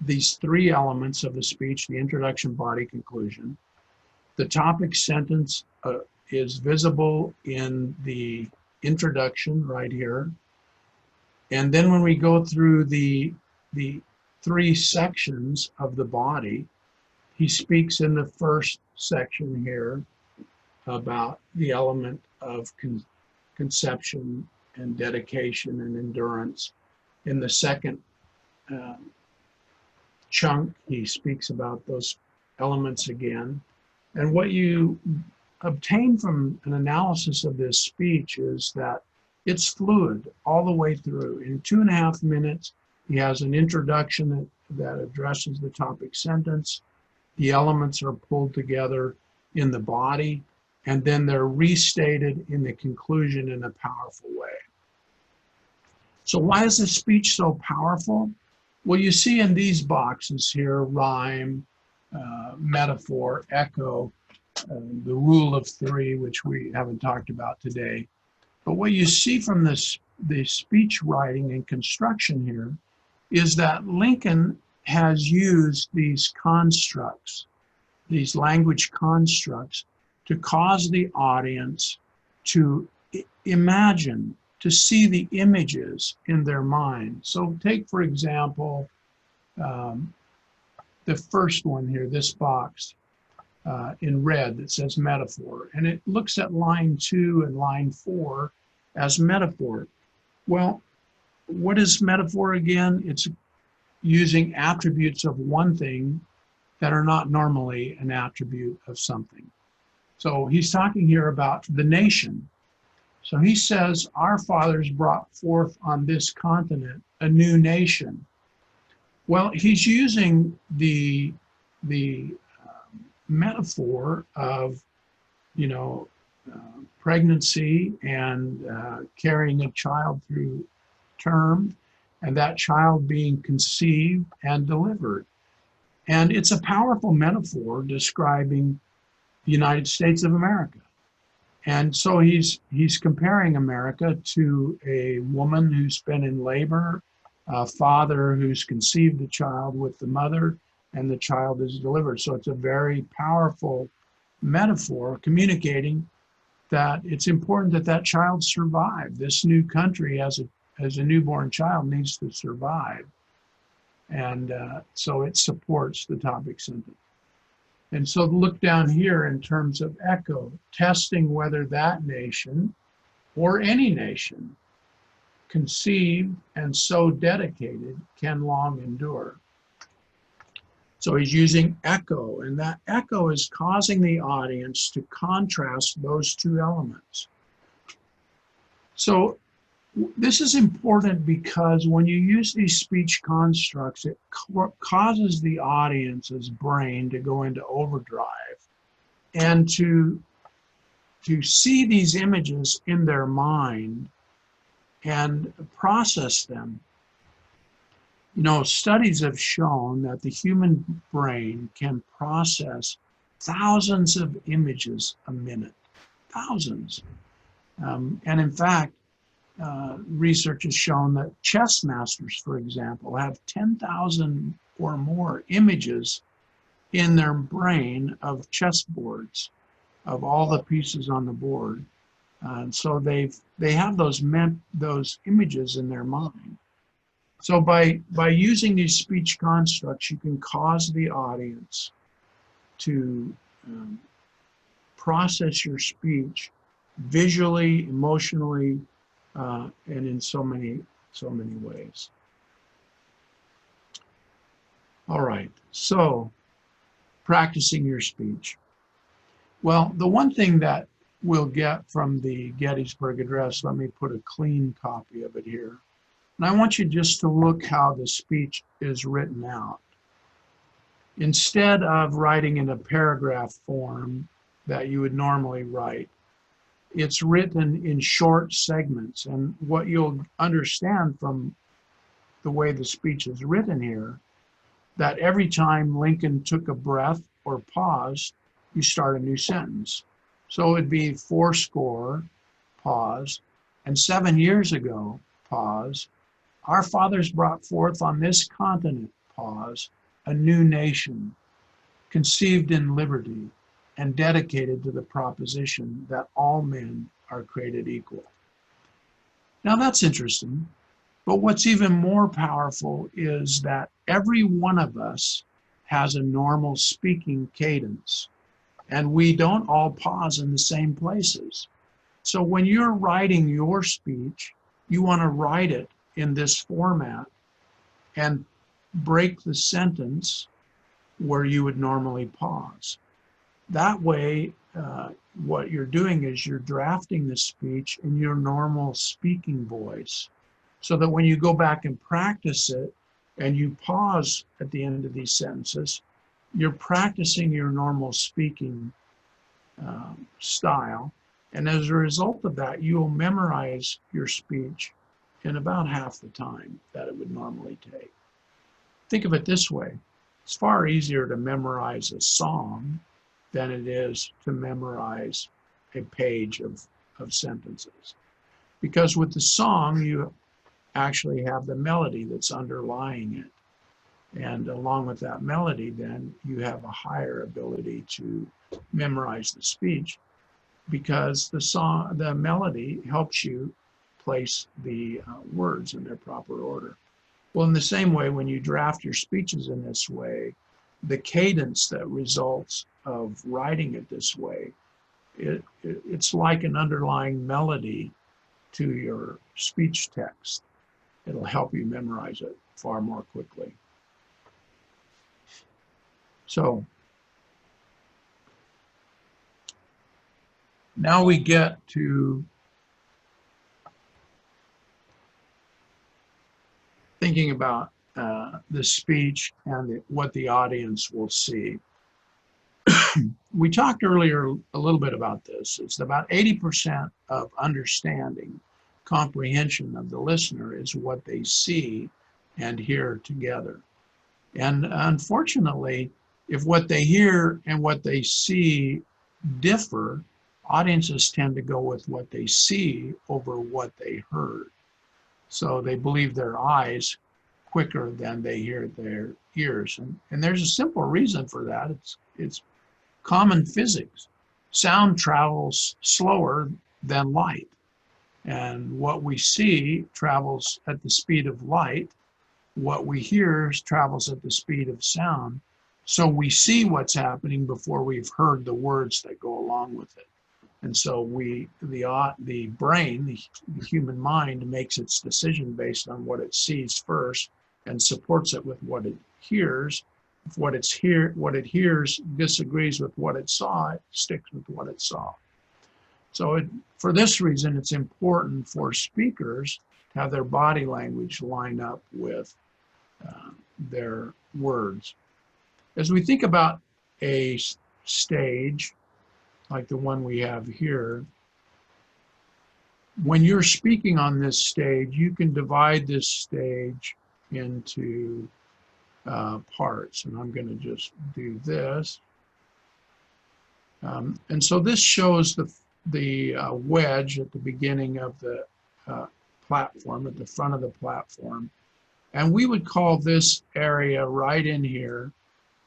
these three elements of the speech: the introduction, body, conclusion. The topic sentence is visible in the introduction right here. And then when we go through the three sections of the body, he speaks in the first section here about the element of conception and dedication and endurance. In the second chunk, he speaks about those elements again. And what you obtain from an analysis of this speech is that it's fluid all the way through. In 2.5 minutes, he has an introduction that addresses the topic sentence. The elements are pulled together in the body, and then they're restated in the conclusion in a powerful way. So why is this speech so powerful? Well, you see in these boxes here, rhyme, metaphor, echo, the rule of three, which we haven't talked about today. But what you see from the speech writing and construction here is that Lincoln has used these constructs, these language constructs, to cause the audience to imagine, to see the images in their mind. So take, for example, the first one here, this box in red that says metaphor, and it looks at line 2 and line 4 as metaphor. Well, what is metaphor again? It's using attributes of one thing that are not normally an attribute of something. So he's talking here about the nation. So he says, our fathers brought forth on this continent a new nation. Well, he's using the metaphor of, pregnancy and carrying a child through term, and that child being conceived and delivered. And it's a powerful metaphor describing the United States of America. And so he's comparing America to a woman who's been in labor, a father who's conceived a child with the mother, and the child is delivered. So it's a very powerful metaphor communicating that it's important that that child survive. This new country as a newborn child needs to survive. And so it supports the topic sentence. And so look down here in terms of echo, testing whether that nation or any nation conceived and so dedicated can long endure. So he's using echo, and that echo is causing the audience to contrast those two elements. So this is important because when you use these speech constructs, it causes the audience's brain to go into overdrive and to see these images in their mind and process them. Studies have shown that the human brain can process thousands of images a minute, thousands. And in fact, research has shown that chess masters, for example, have 10,000 or more images in their brain of chessboards, of all the pieces on the board. And so they have those images in their mind. So by using these speech constructs, you can cause the audience to process your speech visually, emotionally, and in so many ways. All right, so practicing your speech. Well, the one thing that we'll get from the Gettysburg Address, let me put a clean copy of it here. And I want you just to look how the speech is written out. Instead of writing in a paragraph form that you would normally write, it's written in short segments. And what you'll understand from the way the speech is written here, that every time Lincoln took a breath or paused, you start a new sentence. So it'd be fourscore, pause, and 7 years ago, pause, our fathers brought forth on this continent, pause, a new nation, conceived in liberty and dedicated to the proposition that all men are created equal. Now that's interesting, but what's even more powerful is that every one of us has a normal speaking cadence, and we don't all pause in the same places. So when you're writing your speech, you want to write it in this format and break the sentence where you would normally pause. That way, what you're doing is you're drafting the speech in your normal speaking voice, so that when you go back and practice it and you pause at the end of these sentences, you're practicing your normal speaking style. And as a result of that, you'll memorize your speech in about half the time that it would normally take. Think of it this way. It's far easier to memorize a song than it is to memorize a page of sentences. Because with the song, you actually have the melody that's underlying it. And along with that melody, then you have a higher ability to memorize the speech, because the melody helps you place the words in their proper order. Well, in the same way, when you draft your speeches in this way, the cadence that results of writing it this way, it's like an underlying melody to your speech text. It'll help you memorize it far more quickly. So now we get to thinking about the speech and what the audience will see. We talked earlier a little bit about this. It's about 80% of understanding, comprehension of the listener is what they see and hear together. And unfortunately, if what they hear and what they see differ, audiences tend to go with what they see over what they heard. So they believe their eyes quicker than they hear their ears. And there's a simple reason for that. It's common physics. Sound travels slower than light. And what we see travels at the speed of light. What we hear travels at the speed of sound. So we see what's happening before we've heard the words that go along with it. And so the brain, the human mind, makes its decision based on what it sees first and supports it with what it hears. If what it hears disagrees with what it saw, it sticks with what it saw. So for this reason, it's important for speakers to have their body language line up with their words. As we think about a stage, like the one we have here, when you're speaking on this stage, you can divide this stage into parts. And I'm going to just do this. And so this shows the wedge at the beginning of the platform, at the front of the platform. And we would call this area right in here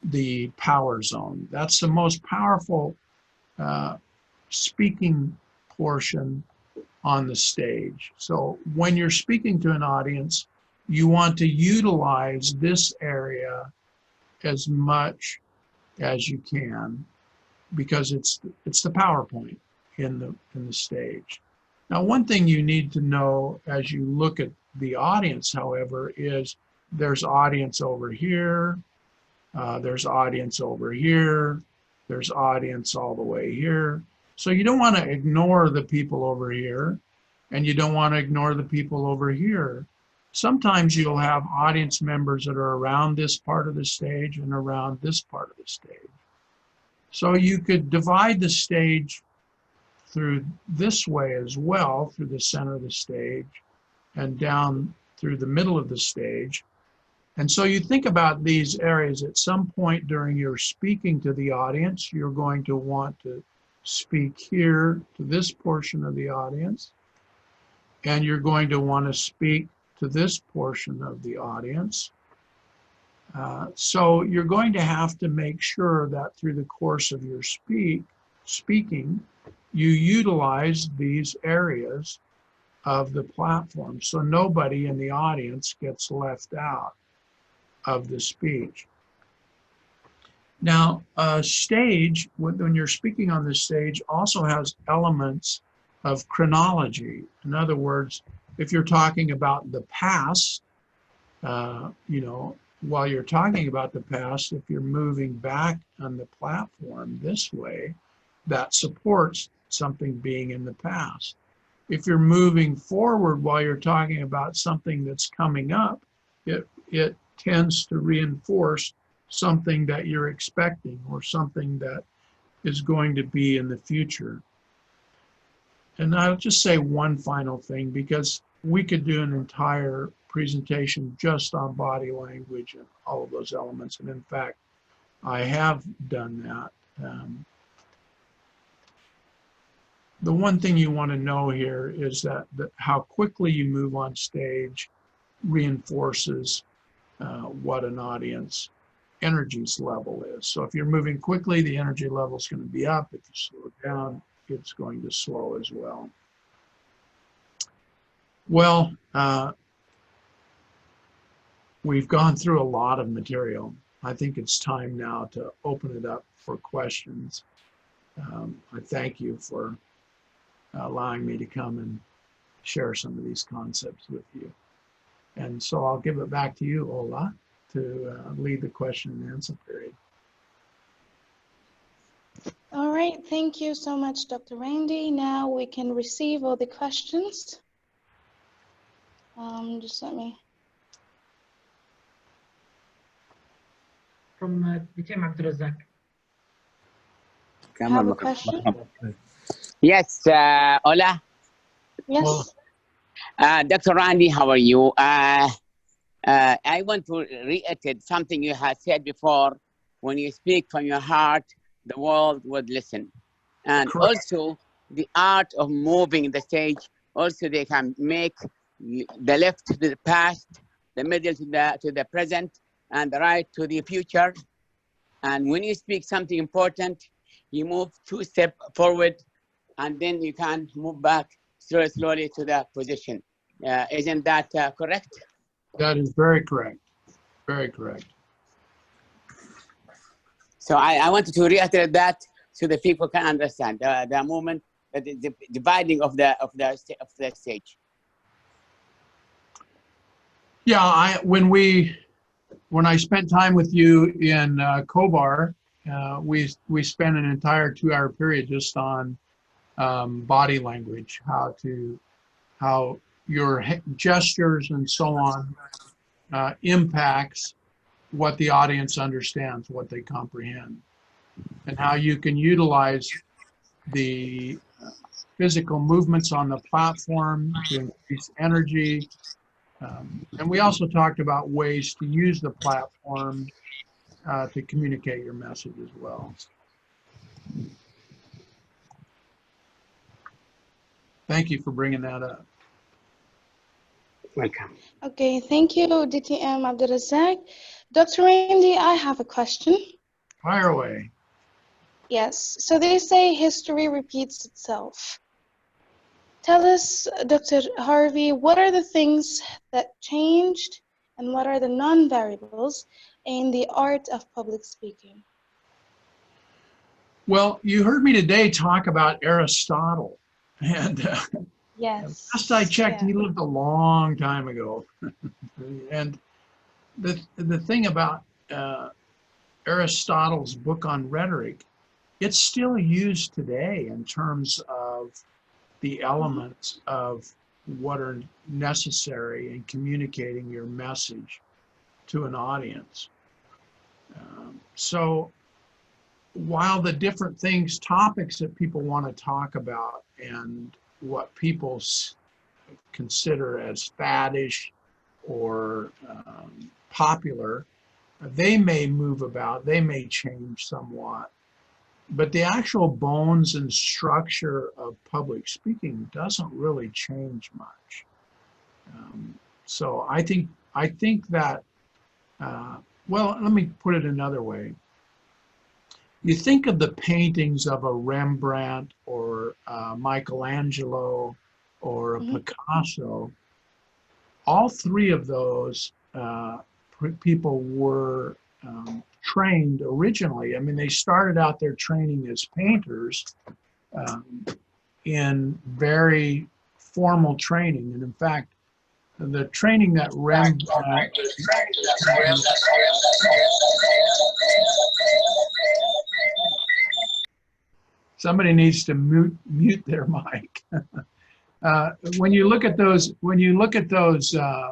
the power zone. That's the most powerful speaking portion on the stage. So when you're speaking to an audience, you want to utilize this area as much as you can, because it's the power point in the stage. Now, one thing you need to know as you look at the audience, however, is there's audience over here, there's audience over here, there's audience all the way here. So you don't want to ignore the people over here, and you don't want to ignore the people over here. sometimes you'll have audience members that are around this part of the stage and around this part of the stage. So you could divide the stage through this way as well, through the center of the stage and down through the middle of the stage. And so you think about these areas. At some point during your speaking to the audience, you're going to want to speak here to this portion of the audience, and you're going to want to speak to this portion of the audience. So you're going to have to make sure that through the course of your speaking, you utilize these areas of the platform so nobody in the audience gets left out of the speech. Now, a stage, when you're speaking on the stage, also has elements of chronology. In other words, if you're talking about the past, you know, while you're talking about the past, if you're moving back on the platform this way, that supports something being in the past. If you're moving forward while you're talking about something that's coming up, it tends to reinforce something that you're expecting or something that is going to be in the future. And I'll just say one final thing, because we could do an entire presentation just on body language and all of those elements. And in fact, I have done that. The one thing you want to know here is that how quickly you move on stage reinforces what an audience energy's level is. So if you're moving quickly, the energy level is going to be up. If you slow down, it's going to slow as well. Well, we've gone through a lot of material. I think it's time now to open it up for questions. I thank you for allowing me to come and share some of these concepts with you. And so I'll give it back to you, Ola, to lead the question and answer period. All right, thank you so much, Dr. Randy. Now we can receive all the questions. Just let me. From Dr. Abdulrazak. I have a question. Yes, Ola. Yes. Dr. Randy, how are you? I want to reiterate something you had said before. When you speak from your heart, the world would listen. And Correct. also the art of moving the stage, also they can make the left to the past, the middle to the present, and the right to the future. And when you speak something important, you move 2 steps forward, and then you can move back slowly to the position. Isn't that correct? That is very correct. Very correct. So I wanted to reiterate that so that people can understand the movement, the dividing of the stage. Yeah, when I spent time with you in Kobar, we spent an entire 2-hour period just on body language, how your gestures and so on impacts what the audience understands, what they comprehend, and how you can utilize the physical movements on the platform to increase energy. And we also talked about ways to use the platform to communicate your message as well. Thank you for bringing that up. Welcome. Okay, thank you, DTM Abdulrazak. Dr. Randy, I have a question. Fire away. Yes, so they say history repeats itself. Tell us, Dr. Harvey, what are the things that changed and what are the non-variables in the art of public speaking? Well, you heard me today talk about Aristotle. And yes, last I checked, he lived a long time ago. And the thing about Aristotle's book on rhetoric, it's still used today in terms of the elements of what are necessary in communicating your message to an audience. So while the different things, topics that people want to talk about and what people consider as faddish or popular, they may move about, they may change somewhat, but the actual bones and structure of public speaking doesn't really change much. So I think that, well, let me put it another way. You think of the paintings of a Rembrandt or Michelangelo or a Picasso, all three of those people were trained originally. I mean, they started out their training as painters in very formal training. And in fact, the training that Rembrandt somebody needs to mute their mic. When you look at those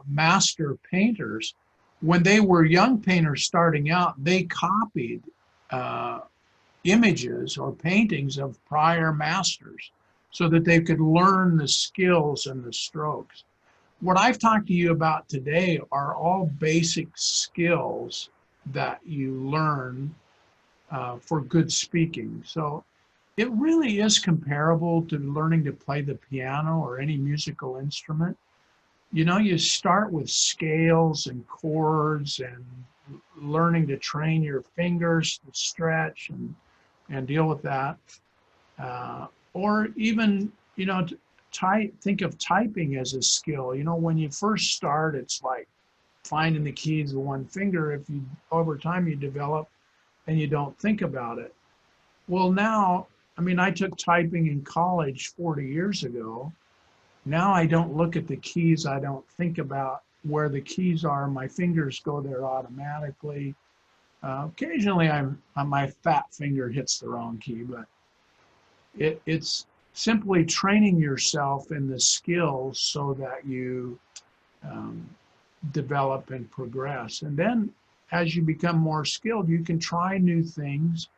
master painters, when they were young painters starting out, they copied images or paintings of prior masters so that they could learn the skills and the strokes. What I've talked to you about today are all basic skills that you learn for good speaking. So it really is comparable to learning to play the piano or any musical instrument. You know, you start with scales and chords and learning to train your fingers to stretch and deal with that. Or even, you know, think of typing as a skill. You know, when you first start, it's like finding the keys with one finger. If you, over time you develop and you don't think about it. Well, now, I mean, I took typing in college 40 years ago. Now I don't look at the keys. I don't think about where the keys are. My fingers go there automatically. Occasionally my fat finger hits the wrong key, but it's simply training yourself in the skills so that you develop and progress. And then as you become more skilled, you can try new things.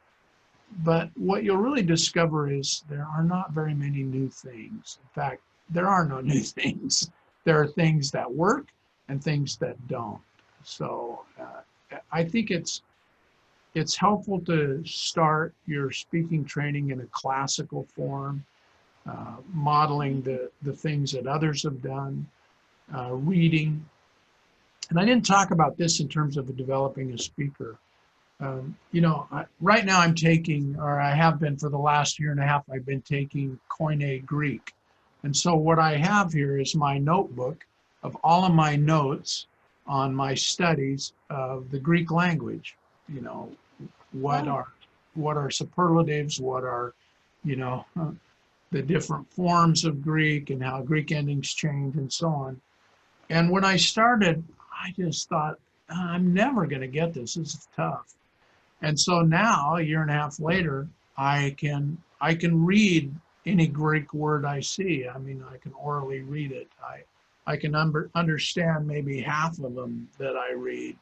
But what you'll really discover is there are not very many new things. In fact, there are no new things. There are things that work and things that don't. So I think it's helpful to start your speaking training in a classical form, modeling the things that others have done, reading. And I didn't talk about this in terms of developing a speaker. You know, right now I'm taking, or I have been for the last year and a half, I've been taking Koine Greek. And so what I have here is my notebook of all of my notes on my studies of the Greek language. You know, what are superlatives, what are, you know, the different forms of Greek and how Greek endings change and so on. And when I started, I just thought, I'm never going to get this. This is tough. And so now, a year and a half later, I can read any Greek word I see. I mean, I can orally read it. I can understand maybe half of them that I read.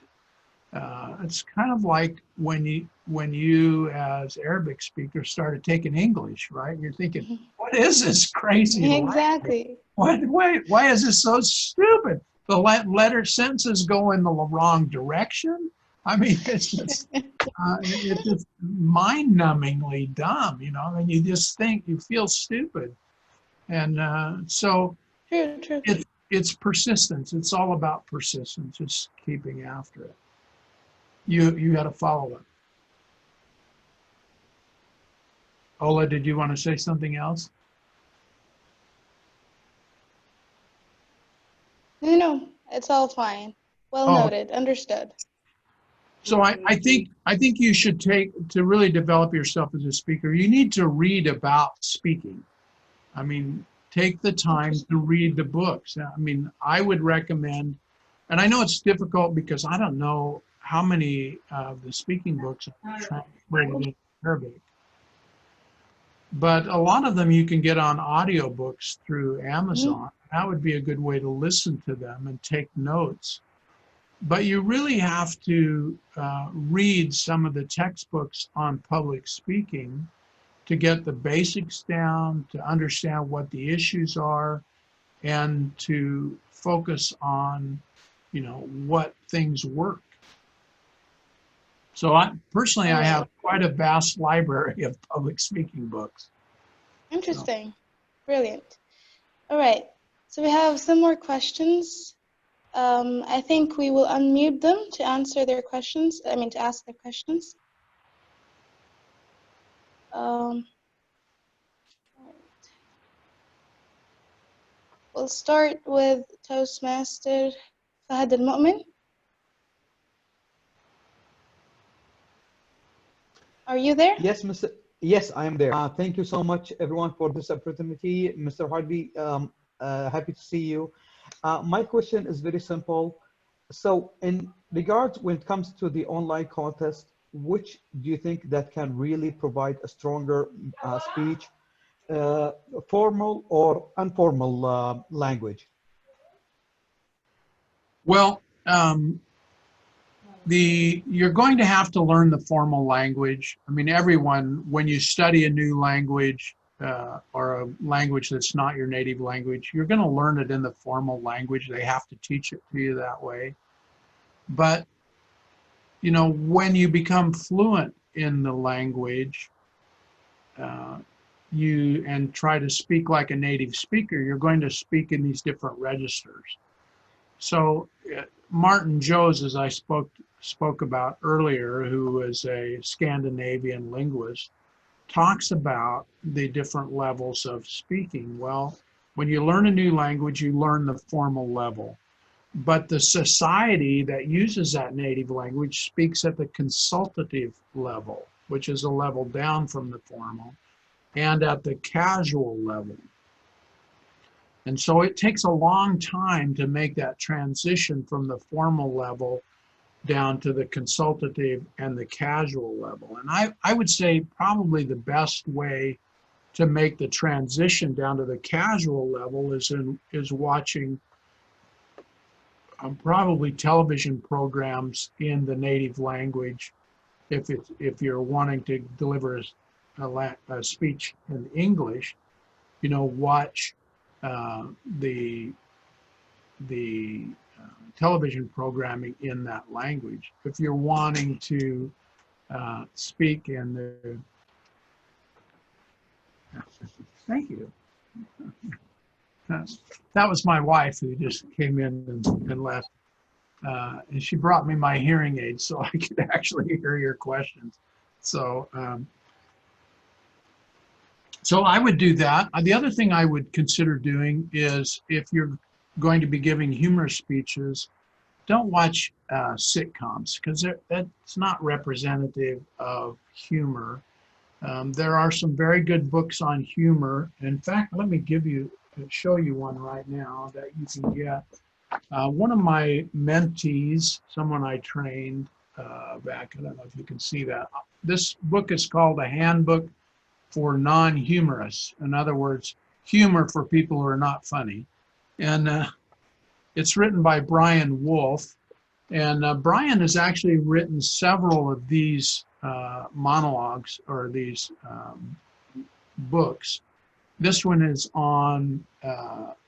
It's kind of like when you as Arabic speakers started taking English, right? You're thinking, what is this crazy Exactly. Why is this so stupid? The letter sentences go in the wrong direction. I mean, it's just mind-numbingly dumb, you know, and you just think, you feel stupid. And so True. it's persistence. It's all about persistence. It's keeping after it. You got to follow it. Ola, did you want to say something else? No, it's all fine. Well noted, understood. So I think you should to really develop yourself as a speaker, you need to read about speaking. I mean, take the time to read the books. I mean, I would recommend, and I know it's difficult because I don't know how many of the speaking books are translated into Arabic. But a lot of them you can get on audiobooks through Amazon. that would be a good way to listen to them and take notes. But you really have to read some of the textbooks on public speaking to get the basics down, to understand what the issues are, and to focus on, you know, what things work. So I have quite a vast library of public speaking books. Interesting. Brilliant. All right. So we have some more questions. I think we will unmute them to answer their questions. I mean, to ask their questions. We'll start with Toastmaster Fahad Al-Mu'min. Are you there? Yes, Mr. Yes, I am there. Thank you so much, everyone, for this opportunity. Mr. Hardy, happy to see you. My question is very simple. So in regards when it comes to the online contest, which do you think that can really provide a stronger speech, formal or informal language? Well, you're going to have to learn the formal language. I mean, everyone, when you study a new language or a language that's not your native language, you're going to learn it in the formal language. They have to teach it to you that way. But, you know, when you become fluent in the language, and try to speak like a native speaker, you're going to speak in these different registers. So Martin Joes, as I spoke about earlier, who is a Scandinavian linguist, talks about the different levels of speaking. Well, when you learn a new language, you learn the formal level. But the society that uses that native language speaks at the consultative level, which is a level down from the formal, and at the casual level. And so it takes a long time to make that transition from the formal level down to the consultative and the casual level. And I would say probably the best way to make the transition down to the casual level is watching probably television programs in the native language. If you're wanting to deliver a speech in English, you know, watch the television programming in that language. If you're wanting to speak in the, thank you. That was my wife who just came in and left. And she brought me my hearing aids so I could actually hear your questions. So, so I would do that. The other thing I would consider doing is, if you're going to be giving humorous speeches, don't watch sitcoms, because that's not representative of humor. There are some very good books on humor. In fact, let me show you one right now that you can get. One of my mentees, someone I trained back, I don't know if you can see that. This book is called A Handbook for Non-Humorists. In other words, humor for people who are not funny. And it's written by Brian Wolf. And Brian has actually written several of these monologues, or these books. This one is on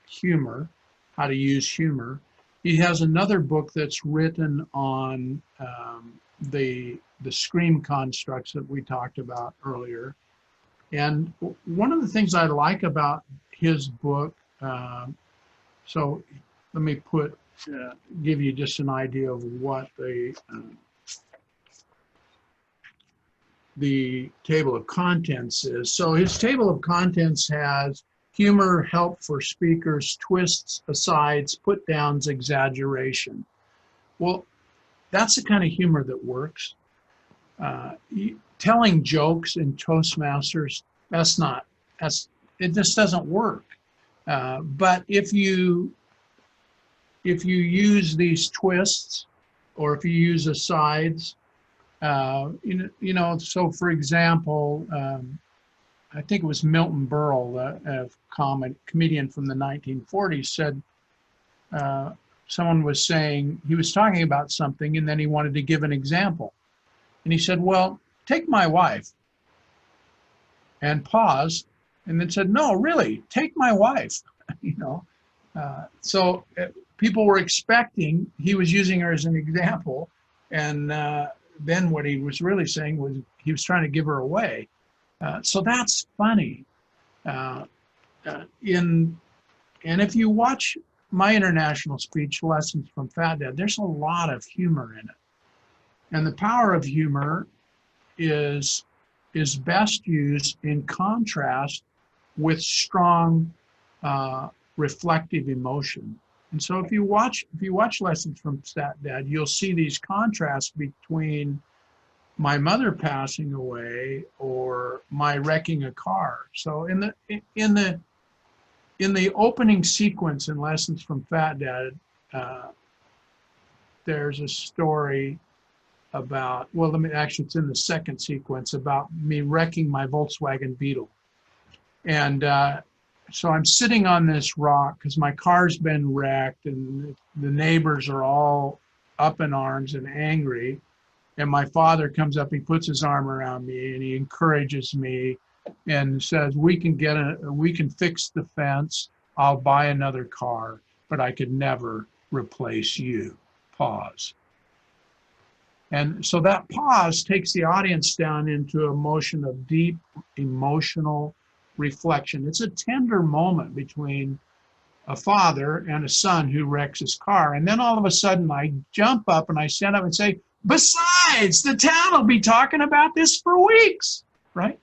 humor, how to use humor. He has another book that's written on the scream constructs that we talked about earlier. And one of the things I like about his book, so let me give you just an idea of what the table of contents is. So his table of contents has humor, help for speakers, twists, asides, put downs, exaggeration. Well, that's the kind of humor that works. Telling jokes in Toastmasters, it just doesn't work. But if you use these twists, or if you use asides, so for example, I think it was Milton Berle, a comedian from the 1940s, said someone was saying, he was talking about something and then he wanted to give an example. And he said, well, take my wife, and paused and then said, no, really, take my wife. You know, so people were expecting, he was using her as an example. And then what he was really saying was he was trying to give her away. So that's funny. And if you watch my international speech, Lessons from Fat Dad, there's a lot of humor in it. And the power of humor is best used in contrast with strong reflective emotion. And so if you watch Lessons from Fat Dad, you'll see these contrasts between my mother passing away or my wrecking a car. So in the opening sequence in Lessons from Fat Dad, there's a story about, well, actually it's in the second sequence, about me wrecking my Volkswagen Beetle. And so I'm sitting on this rock because my car's been wrecked and the neighbors are all up in arms and angry. And my father comes up, he puts his arm around me and he encourages me and says, we can fix the fence. I'll buy another car, but I could never replace you. Pause. And so that pause takes the audience down into a motion of deep emotional reflection. It's a tender moment between a father and a son who wrecks his car. And then all of a sudden I jump up and I stand up and say, besides, the town will be talking about this for weeks, right?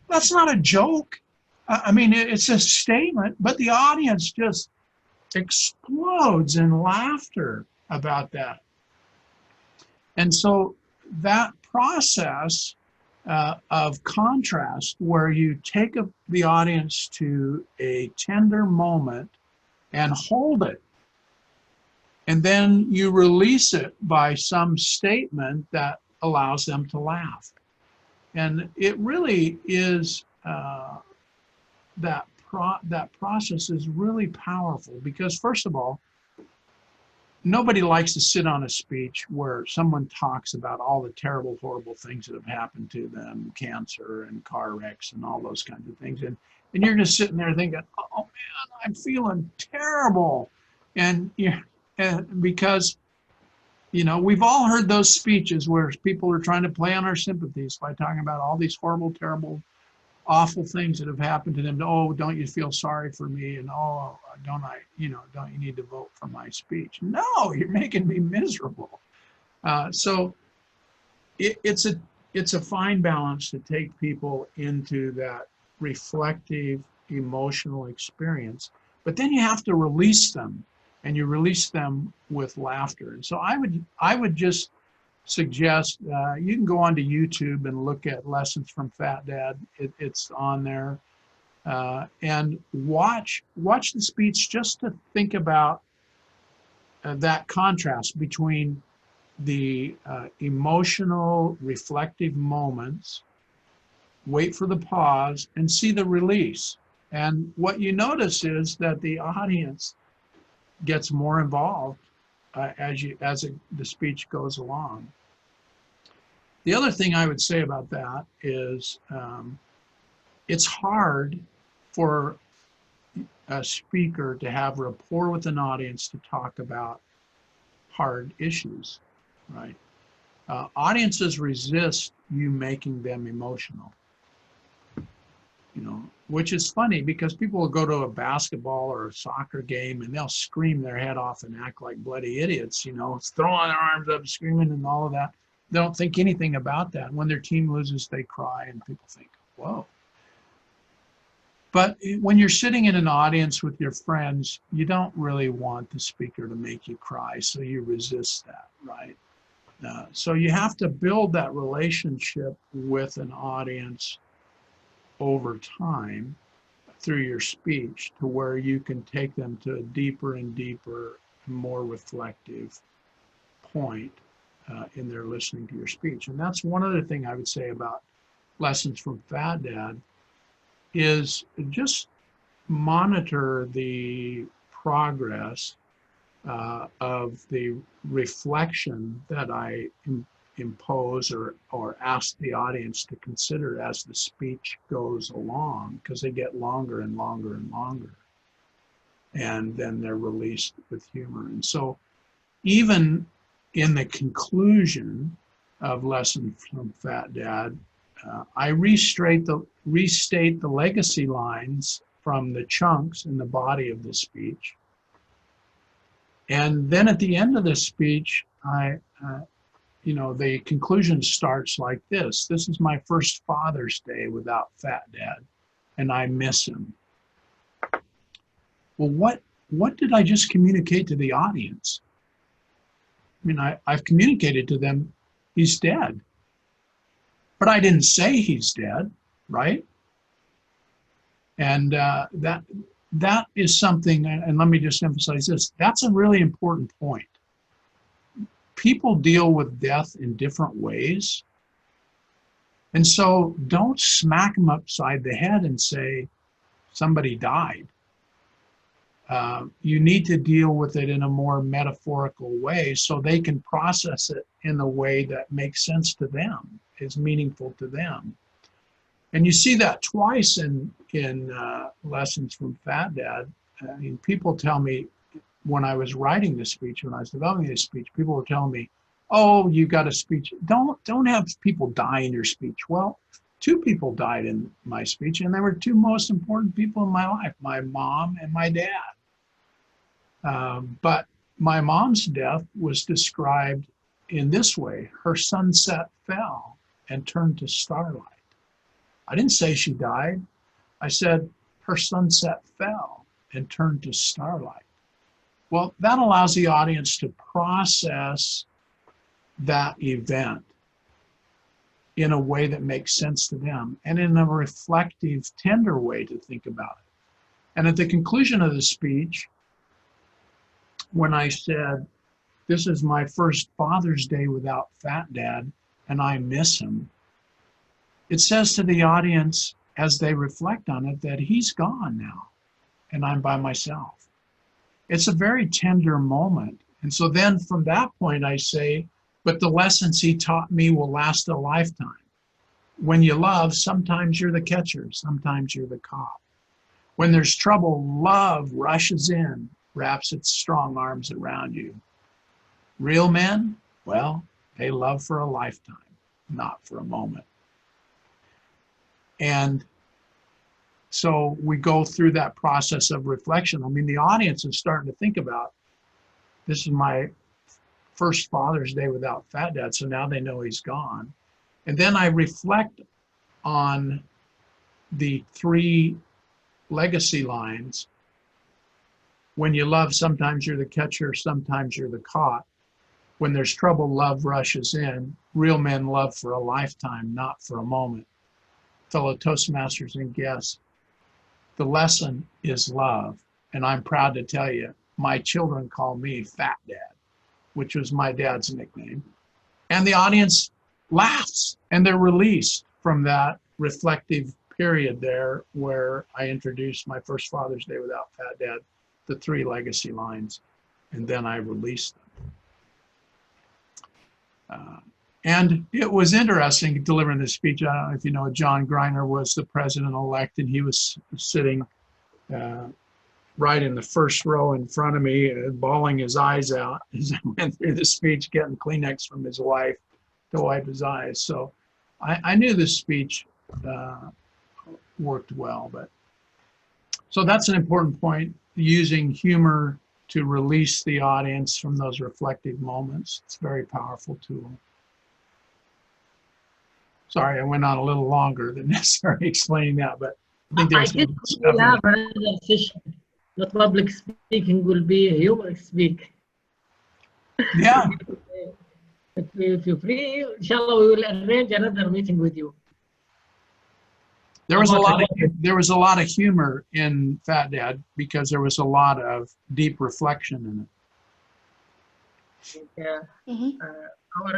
That's not a joke. I mean, it's a statement, but the audience just explodes in laughter about that. And so that process of contrast, where you take the audience to a tender moment and hold it, and then you release it by some statement that allows them to laugh. And it really is, that process is really powerful because, first of all, nobody likes to sit on a speech where someone talks about all the terrible, horrible things that have happened to them, cancer and car wrecks and all those kinds of things. And you're just sitting there thinking, oh man, I'm feeling terrible. And because, you know, we've all heard those speeches where people are trying to play on our sympathies by talking about all these horrible, terrible, awful things that have happened to them. Oh, don't you feel sorry for me? And oh, don't you need to vote for my speech? No, you're making me miserable. So it's a fine balance to take people into that reflective, emotional experience, but then you have to release them, and you release them with laughter. And so I would just suggest you can go onto YouTube and look at Lessons from Fat Dad. It's on there, and watch the speech just to think about that contrast between the emotional, reflective moments. Wait for the pause and see the release. And what you notice is that the audience gets more involved as the speech goes along. The other thing I would say about that is it's hard for a speaker to have rapport with an audience to talk about hard issues, right? Audiences resist you making them emotional, you know, which is funny because people will go to a basketball or a soccer game and they'll scream their head off and act like bloody idiots, you know, throwing their arms up, screaming and all of that. They don't think anything about that. When their team loses, they cry and people think, whoa. But when you're sitting in an audience with your friends, you don't really want the speaker to make you cry, so you resist that, right? So you have to build that relationship with an audience over time through your speech to where you can take them to a deeper and deeper, more reflective point in their listening to your speech. And that's one other thing I would say about Lessons from Fat Dad. is just monitor the progress of the reflection that I impose or ask the audience to consider as the speech goes along, because they get longer and longer and longer. And then they're released with humor. And so even in the conclusion of Lesson from Fat Dad, I restate the legacy lines from the chunks in the body of the speech. And then at the end of the speech, the conclusion starts like this. This is my first Father's Day without Fat Dad, and I miss him. Well, what did I just communicate to the audience? I mean, I've communicated to them, he's dead. But I didn't say he's dead, right? And that is something, and let me just emphasize this, that's a really important point. People deal with death in different ways. And so don't smack them upside the head and say, somebody died. You need to deal with it in a more metaphorical way so they can process it in a way that makes sense to them, is meaningful to them. And you see that twice in Lessons from Fat Dad. I mean, people tell me when I was writing this speech, when I was developing this speech, people were telling me, oh, you got a speech. Don't have people die in your speech. Well, 2 people died in my speech, and they were 2 most important people in my life, my mom and my dad. But my mom's death was described in this way. Her sunset fell and turned to starlight. I didn't say she died. I said her sunset fell and turned to starlight. Well, that allows the audience to process that event in a way that makes sense to them and in a reflective, tender way to think about it. And at the conclusion of the speech, when I said, this is my first Father's Day without Fat Dad, and I miss him, it says to the audience as they reflect on it that he's gone now and I'm by myself. It's a very tender moment. And so then from that point I say, but the lessons he taught me will last a lifetime. When you love, sometimes you're the catcher, sometimes you're the cop. When there's trouble, love rushes in, wraps its strong arms around you. Real men, well, they love for a lifetime, not for a moment. And so we go through that process of reflection. I mean, the audience is starting to think about, this is my first Father's Day without Fat Dad, so now they know he's gone. And then I reflect on the 3 legacy lines. When you love, sometimes you're the catcher, sometimes you're the caught. When there's trouble, love rushes in. Real men love for a lifetime, not for a moment. Fellow Toastmasters and guests, the lesson is love. And I'm proud to tell you, my children call me Fat Dad, which was my dad's nickname. And the audience laughs and they're released from that reflective period there where I introduced my first Father's Day without Fat Dad, the 3 legacy lines, and then I released them. And it was interesting delivering this speech. I don't know if you know, John Greiner was the president-elect, and he was sitting right in the first row in front of me, bawling his eyes out as I went through the speech, getting Kleenex from his wife to wipe his eyes. So I knew this speech worked well. But so that's an important point, using humor to release the audience from those reflective moments. It's a very powerful tool. Sorry, I went on a little longer than necessary explaining that, but I think there's I think we'll have another session. The public speaking will be a humor speak. Yeah. If you're free, inshallah, we will arrange another meeting with you. There was a lot of humor in Fat Dad because there was a lot of deep reflection in it. Our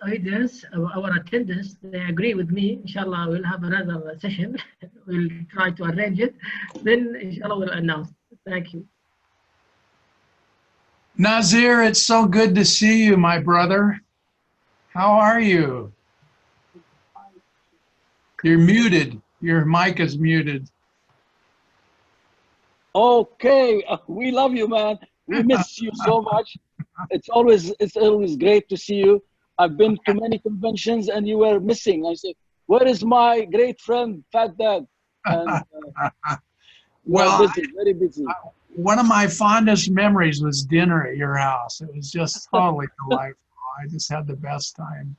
audience, our attendants, they agree with me. Inshallah, we'll have another session. We'll try to arrange it. Then, inshallah, we'll announce. Thank you. Nazir, it's so good to see you, my brother. How are you? You're muted. Your mic is muted. Okay, we love you, man. We miss you so much. It's always great to see you. I've been to many conventions and you were missing. I said, where is my great friend, Fat Dad? And well, busy, very busy. One of my fondest memories was dinner at your house. It was just totally delightful. I just had the best time.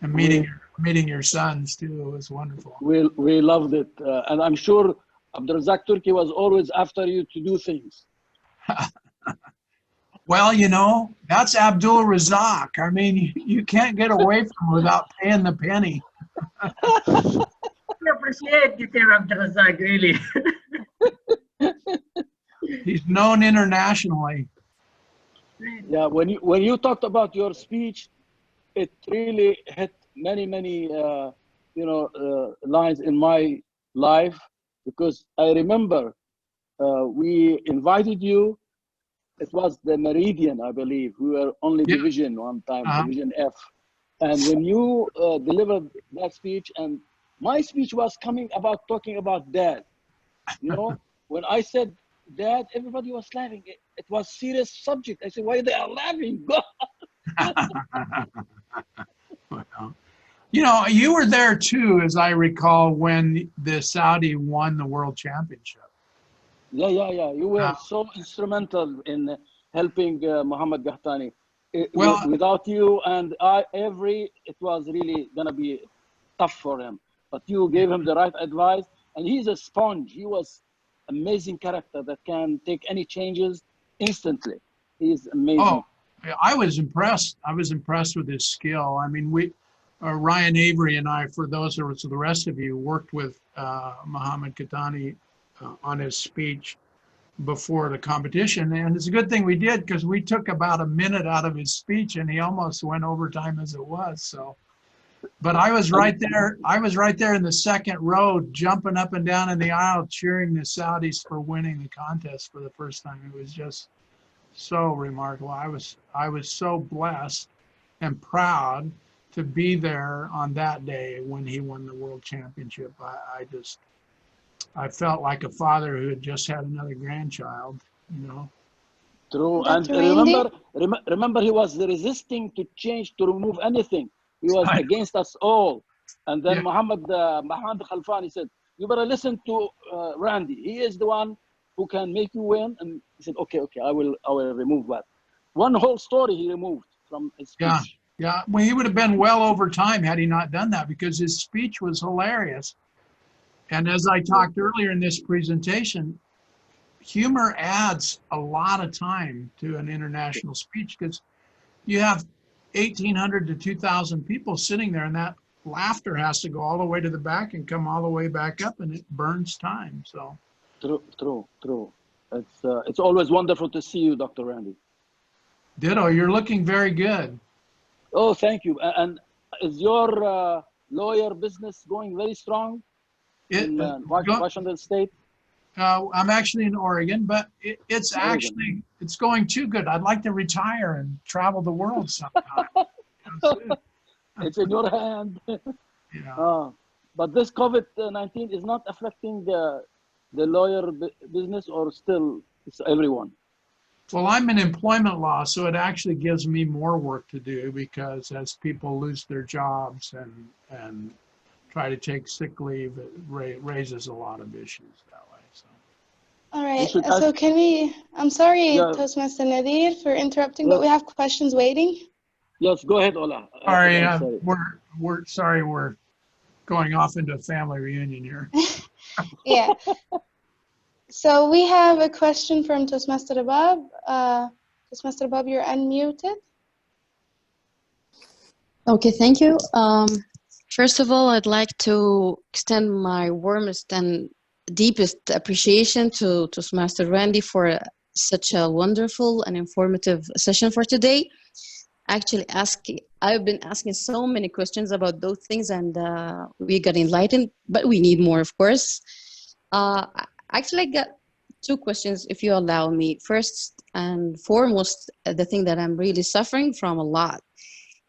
And meeting your sons too, it was wonderful. We loved it. And I'm sure Abdulrazak Turki was always after you to do things. Well, you know, that's Abdul Razak. I mean, you can't get away from him without paying the penny. I appreciate you, Abdulrazak, really. He's known internationally. Yeah, when you talked about your speech, it really hit many lines in my life, because I remember we invited you. It was the Meridian, I believe. We were only Division one time, Division F. And when you delivered that speech, and my speech was talking about Dad. You know, when I said Dad, everybody was laughing. It was serious subject. I said, why they are laughing? Well, you know, you were there too, as I recall, when the Saudi won the World Championship. Yeah. You were so instrumental in helping Muhammad Gahtani. Without you and it was really gonna be tough for him. But you gave him the right advice, and he's a sponge. He was amazing character that can take any changes instantly. He's amazing. Oh, I was impressed. I was impressed with his skill. I mean, Ryan Avery and I, for those of the rest of you, worked with Muhammad Gahtani on his speech before the competition, and it's a good thing we did, because we took about a minute out of his speech and he almost went overtime as it was. So, but I was right there. I was right there in the second row, jumping up and down in the aisle, cheering the Saudis for winning the contest for the first time. It was just so remarkable. I was so blessed and proud to be there on that day when he won the World Championship. I felt like a father who had just had another grandchild, you know. True. Dr. And remember, he was resisting to change, to remove anything. He was against us all. And then Muhammad Khalfani said, you better listen to Randy. He is the one who can make you win. And he said, okay, I will remove that. One whole story he removed from his speech. Yeah. Well, he would have been well over time had he not done that, because his speech was hilarious. And as I talked earlier in this presentation, humor adds a lot of time to an international speech, because you have 1,800 to 2,000 people sitting there, and that laughter has to go all the way to the back and come all the way back up, and it burns time. So True. It's always wonderful to see you, Dr. Randy. Ditto. You're looking very good. Oh, thank you. And is your lawyer business going very strong in Washington State? I'm actually in Oregon, but it's going too good. I'd like to retire and travel the world sometime. It's in your hand. Yeah. But this COVID-19 is not affecting the lawyer business, or still it's everyone? Well, I'm in employment law, so it actually gives me more work to do, because as people lose their jobs and try to take sick leave, it raises a lot of issues that way. So. All right, so I'm sorry, Toastmaster Nadir, for interrupting, but we have questions waiting. Yes, go ahead, Ola. Sorry, we're going off into a family reunion here. Yeah. So we have a question from Toastmaster Rabab. Toastmaster Rabab, you're unmuted. Okay, thank you. First of all, I'd like to extend my warmest and deepest appreciation to Toastmaster Randy for such a wonderful and informative session for today. Actually, I've been asking so many questions about those things, and we got enlightened, but we need more, of course. Actually, I got two questions, if you allow me. First and foremost, the thing that I'm really suffering from a lot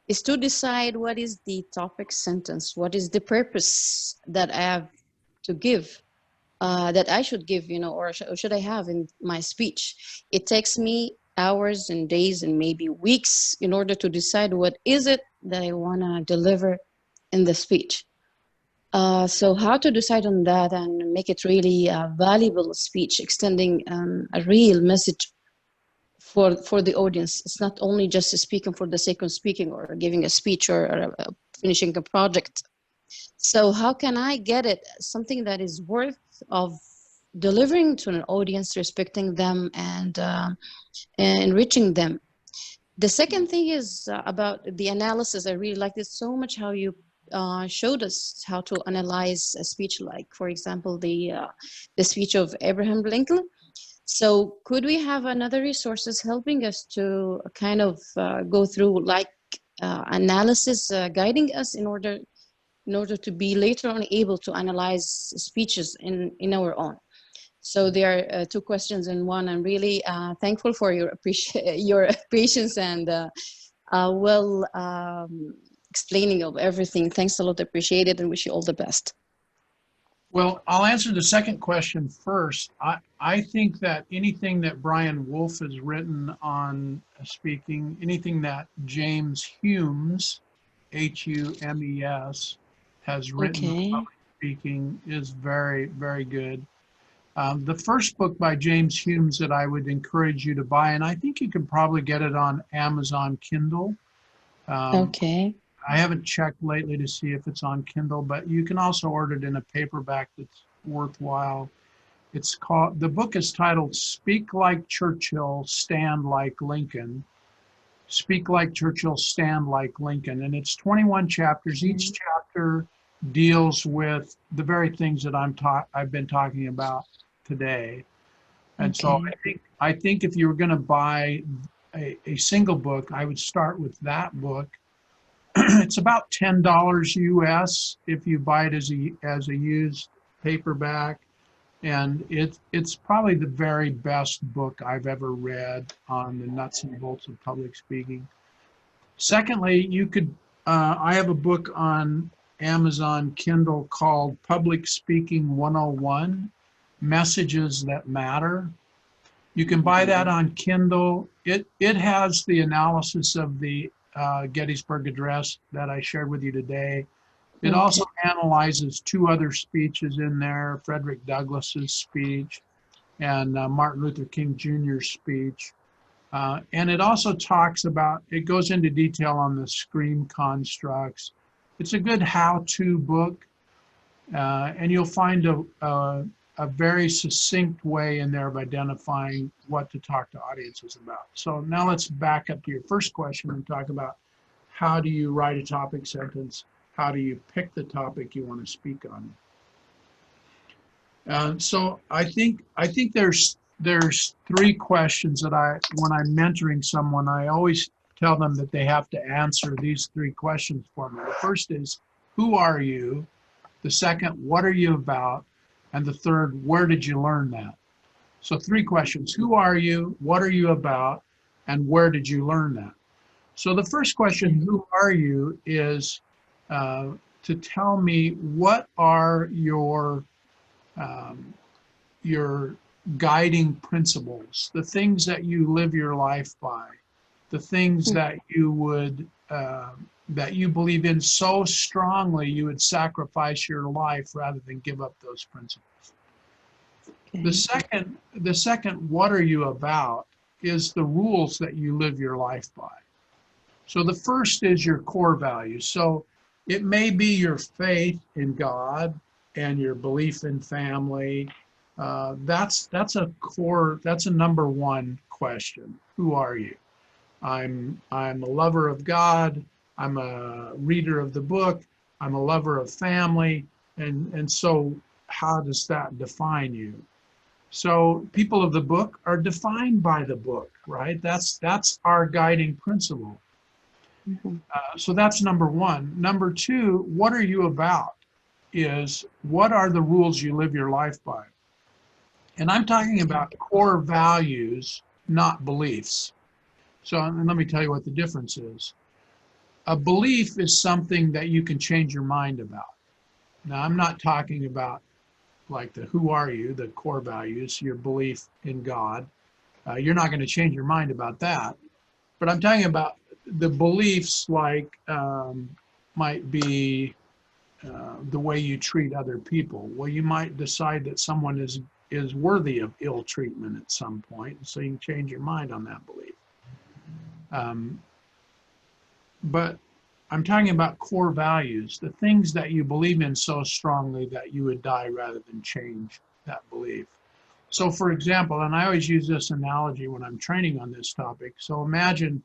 is to decide what is the topic sentence, what is the purpose that I have to give, that I should give, or should I have in my speech. It takes me hours and days and maybe weeks in order to decide what is it that I want to deliver in the speech. So how to decide on that and make it really a valuable speech, extending a real message for the audience. It's not only just speaking for the sake of speaking or giving a speech or finishing a project. So how can I get it something that is worth of delivering to an audience, respecting them and enriching them? The second thing is about the analysis. I really liked it so much how you showed us how to analyze a speech, like, for example, the speech of Abraham Lincoln. So could we have another resources helping us to kind of go through like analysis, guiding us in order to be later on able to analyze speeches in our own? So there are two questions in one. I'm really thankful for your patience and explaining of everything. Thanks a lot, appreciate it, and wish you all the best. Well, I'll answer the second question first. I think that anything that Brian Wolf has written on speaking, anything that James Humes, Humes, has written on public speaking is very, very good. The first book by James Humes that I would encourage you to buy, and I think you can probably get it on Amazon Kindle. I haven't checked lately to see if it's on Kindle, but you can also order it in a paperback that's worthwhile. The book is titled Speak Like Churchill, Stand Like Lincoln. Speak Like Churchill, Stand Like Lincoln. And it's 21 chapters. Each chapter deals with the very things that I've been talking about today. And so I think if you were going to buy a single book, I would start with that book. It's about $10 US if you buy it as a used paperback, and it's probably the very best book I've ever read on the nuts and bolts of public speaking. Secondly, I have a book on Amazon Kindle called Public Speaking 101, Messages That Matter. You can buy that on Kindle. It has the analysis of the Gettysburg Address that I shared with you today. It also analyzes two other speeches in there, Frederick Douglass's speech and Martin Luther King Jr.'s speech. And it also it goes into detail on the scream constructs. It's a good how-to book, and you'll find a very succinct way in there of identifying what to talk to audiences about. So now let's back up to your first question and talk about how do you write a topic sentence? How do you pick the topic you want to speak on? So I think there's three questions that when I'm mentoring someone, I always tell them that they have to answer these three questions for me. The first is, who are you? The second, what are you about? And the third, where did you learn that? So three questions: who are you? What are you about? And where did you learn that? So the first question, who are you, is to tell me what are your guiding principles, the things that you live your life by, the things that you would that you believe in so strongly you would sacrifice your life rather than give up those principles. The second, what are you about, is the rules that you live your life by. So the first is your core values. So it may be your faith in God and your belief in family. That's a number one question. Who are you? I'm a lover of God. I'm a reader of the book. I'm a lover of family. And so how does that define you? So people of the book are defined by the book, right? That's our guiding principle. So that's number one. Number two, what are you about? Is what are the rules you live your life by? And I'm talking about core values, not beliefs. So and let me tell you what the difference is. A belief is something that you can change your mind about. Now, I'm not talking about like the who are you, the core values, your belief in God. You're not going to change your mind about that. But I'm talking about the beliefs like might be the way you treat other people. Well, you might decide that someone is worthy of ill treatment at some point, so you can change your mind on that belief. But I'm talking about core values, the things that you believe in so strongly that you would die rather than change that belief. So for example, and I always use this analogy when I'm training on this topic. So imagine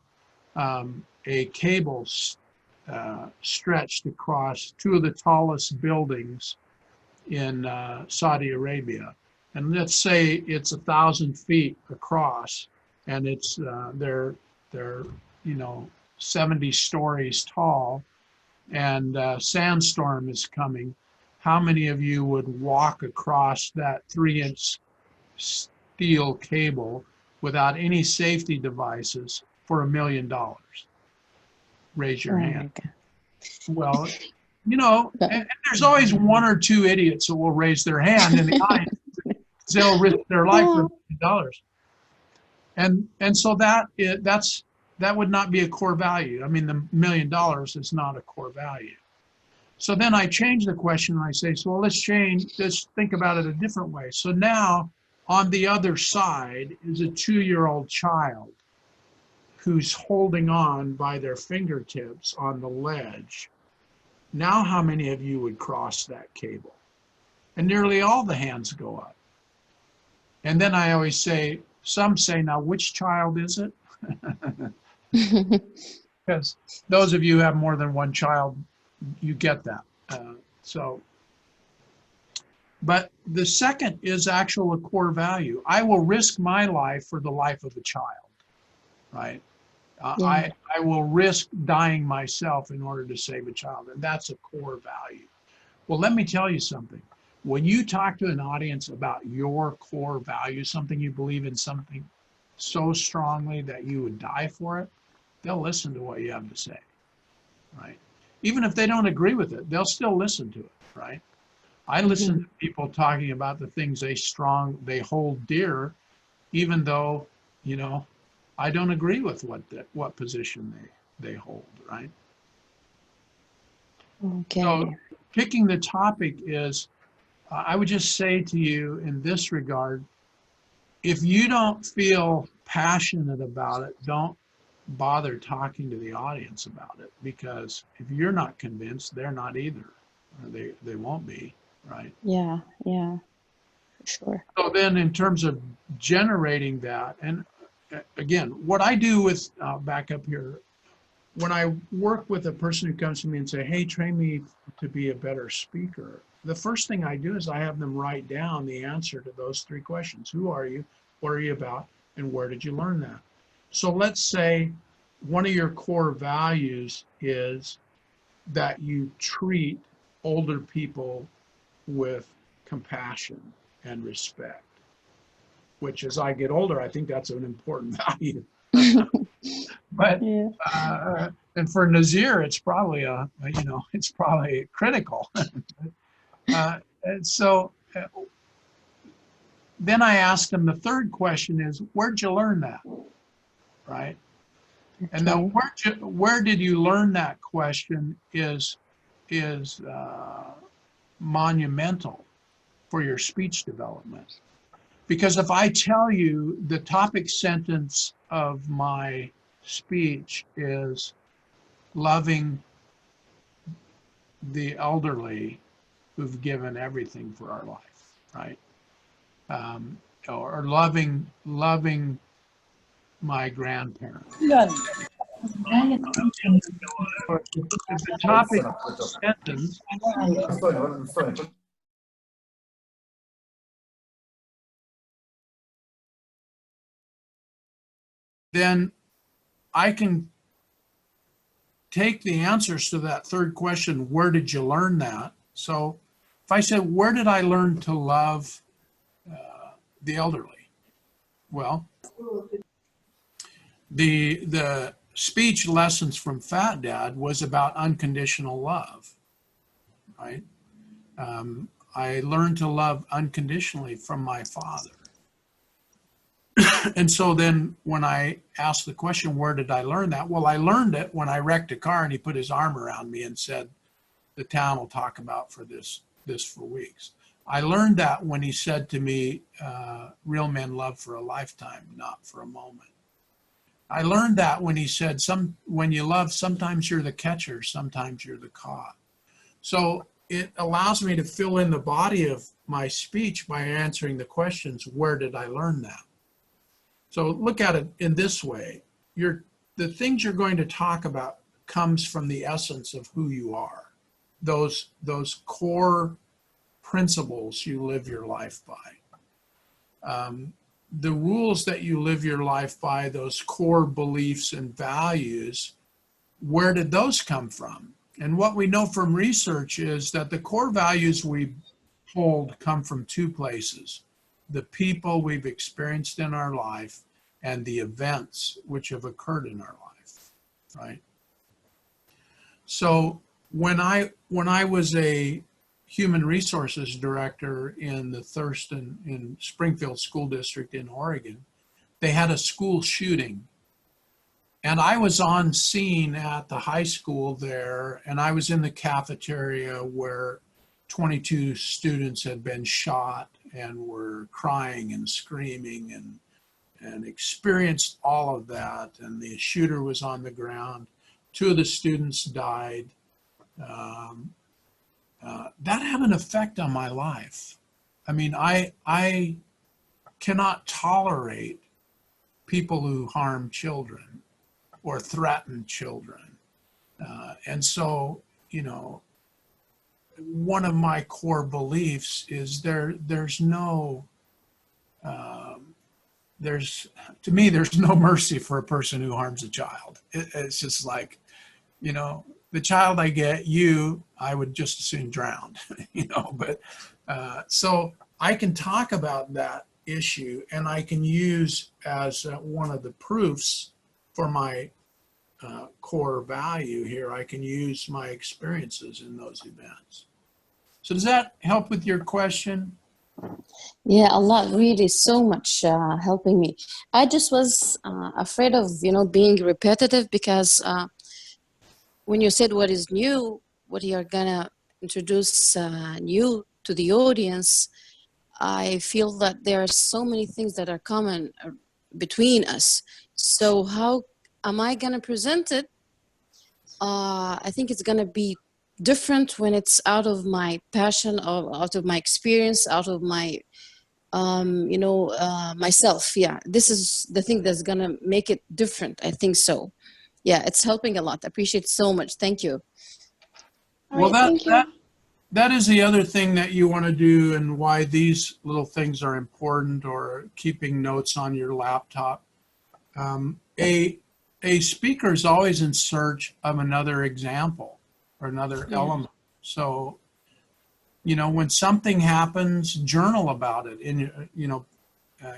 a cable stretched across two of the tallest buildings in Saudi Arabia. And let's say it's 1,000 feet across, and it's they're 70 stories tall, and a sandstorm is coming. How many of you would walk across that 3-inch steel cable without any safety devices for $1 million? Raise your hand. Well, and there's always one or two idiots that will raise their hand in the audience. They'll risk their life for $1 million. And so that would not be a core value. I mean, the $1 million is not a core value. So then I change the question and I say, so let's think about it a different way. So now on the other side is a 2-year-old child who's holding on by their fingertips on the ledge. Now, how many of you would cross that cable? And nearly all the hands go up. And then I always say, some say, now, which child is it? Because those of you who have more than one child, you get that. But the second is actual a core value. I will risk my life for the life of a child, right? I will risk dying myself in order to save a child, and that's a core value. Well, let me tell you something. When you talk to an audience about your core value, something you believe in, something so strongly that you would die for it, they'll listen to what you have to say, right? Even if they don't agree with it, they'll still listen to it, right? I listen to people talking about the things they hold dear, even though, I don't agree with what position they hold, right? Okay. So picking the topic is, I would just say to you in this regard, if you don't feel passionate about it, don't bother talking to the audience about it, because if you're not convinced, they're not either. They won't be, right? Yeah, sure. So then in terms of generating that, and again, what I do with, back up here, when I work with a person who comes to me and say, hey, train me to be a better speaker, the first thing I do is I have them write down the answer to those 3 questions. Who are you? What are you about? And where did you learn that? So let's say one of your core values is that you treat older people with compassion and respect, which as I get older, I think that's an important value. But and for Nazir, it's probably it's probably critical. And so then I asked them, the third question is, where'd you learn that, right? And then where did you learn that question is monumental for your speech development. Because if I tell you the topic sentence of my speech is loving the elderly who've given everything for our life, right? Or loving my grandparents. The topic sentence then I can take the answers to that third question, where did you learn that? So if I said, where did I learn to love the elderly? Well, the speech lessons from Fat Dad was about unconditional love, right? I learned to love unconditionally from my father. And so then when I asked the question, where did I learn that? Well, I learned it when I wrecked a car and he put his arm around me and said, the town will talk about for this for weeks. I learned that when he said to me, real men love for a lifetime, not for a moment. I learned that when he said, when you love, sometimes you're the catcher, sometimes you're the caught. So it allows me to fill in the body of my speech by answering the questions, where did I learn that? So look at it in this way. The things you're going to talk about comes from the essence of who you are. Those core principles you live your life by. The rules that you live your life by, those core beliefs and values, where did those come from? And what we know from research is that the core values we hold come from two places: the people we've experienced in our life and the events which have occurred in our life, right? So when I was a human resources director in the Thurston in Springfield School District in Oregon, they had a school shooting. And I was on scene at the high school there, and I was in the cafeteria where 22 students had been shot and were crying and screaming and experienced all of that. And the shooter was on the ground. 2 of the students died. That had an effect on my life. I mean, I cannot tolerate people who harm children or threaten children. And so, you know, one of my core beliefs is there's no mercy for a person who harms a child. It's just like, you know, the child I get, I would just as soon drown, you know, but so I can talk about that issue, and I can use as one of the proofs for my core value here, I can use my experiences in those events. So does that help with your question? Yeah, a lot, really, so much helping me. I just was afraid of, you know, being repetitive, because when you said what is new, what you're gonna introduce new to the audience, I feel that there are so many things that are common between us. So how am I gonna present it? I think it's gonna be different when it's out of my passion, or out of my experience, out of my you know, myself. Yeah, this is the thing that's gonna make it different. I think so. Yeah, it's helping a lot. I appreciate it so much. Thank you. All right, thank you. That is the other thing that you want to do, and why these little things are important, or keeping notes on your laptop. A speaker is always in search of another example or another element. So, you know, when something happens, journal about it.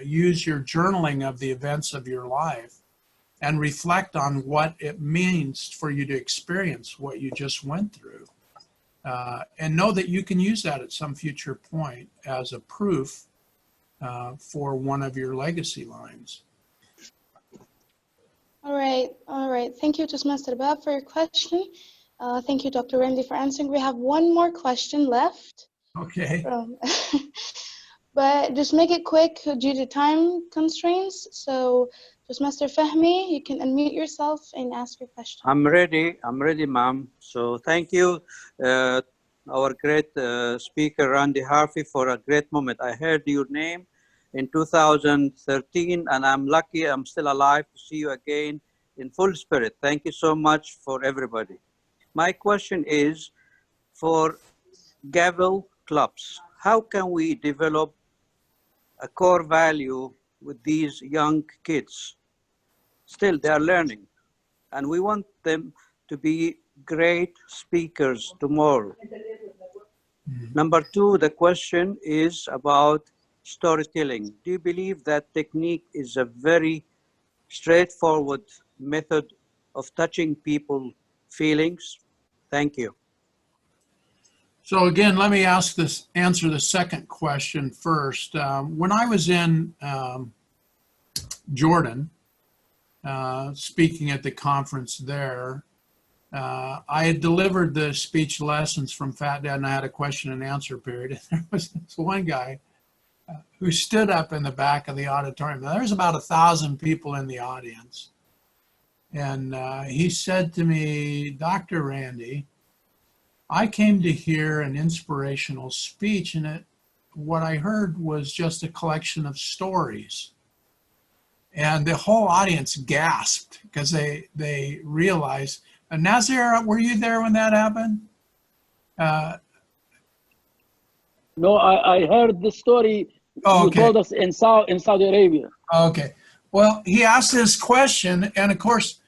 Use your journaling of the events of your life and reflect on what it means for you to experience what you just went through. And know that you can use that at some future point as a proof for one of your legacy lines. All right. Thank you, Toastmaster Bab, for your question. Thank you, Dr. Randy, for answering. We have one more question left. Okay. But just make it quick due to time constraints. So, Toastmaster Fahmi, you can unmute yourself and ask your question. I'm ready, ma'am. So thank you, our great speaker, Randy Harvey, for a great moment. I heard your name in 2013, and I'm lucky I'm still alive to see you again in full spirit. Thank you so much for everybody. My question is for Gavel clubs. How can we develop a core value with these young kids? still they are learning. And we want them to be great speakers tomorrow. Number two, the question is about storytelling. Do you believe that technique is a very straightforward method of touching people's feelings? Thank you. So again, let me answer the second question first. When I was in Jordan, speaking at the conference there, I had delivered the speech lessons from Fat Dad, and I had a question and answer period. And there was this one guy who stood up in the back of the auditorium. Now, there's about 1,000 people in the audience. And he said to me, Dr. Randy, I came to hear an inspirational speech, and what I heard was just a collection of stories. And the whole audience gasped because they realized. Nazir, were you there when that happened? No, I heard the story you told us in Saudi Arabia. Okay. Well, he asked this question, and of course,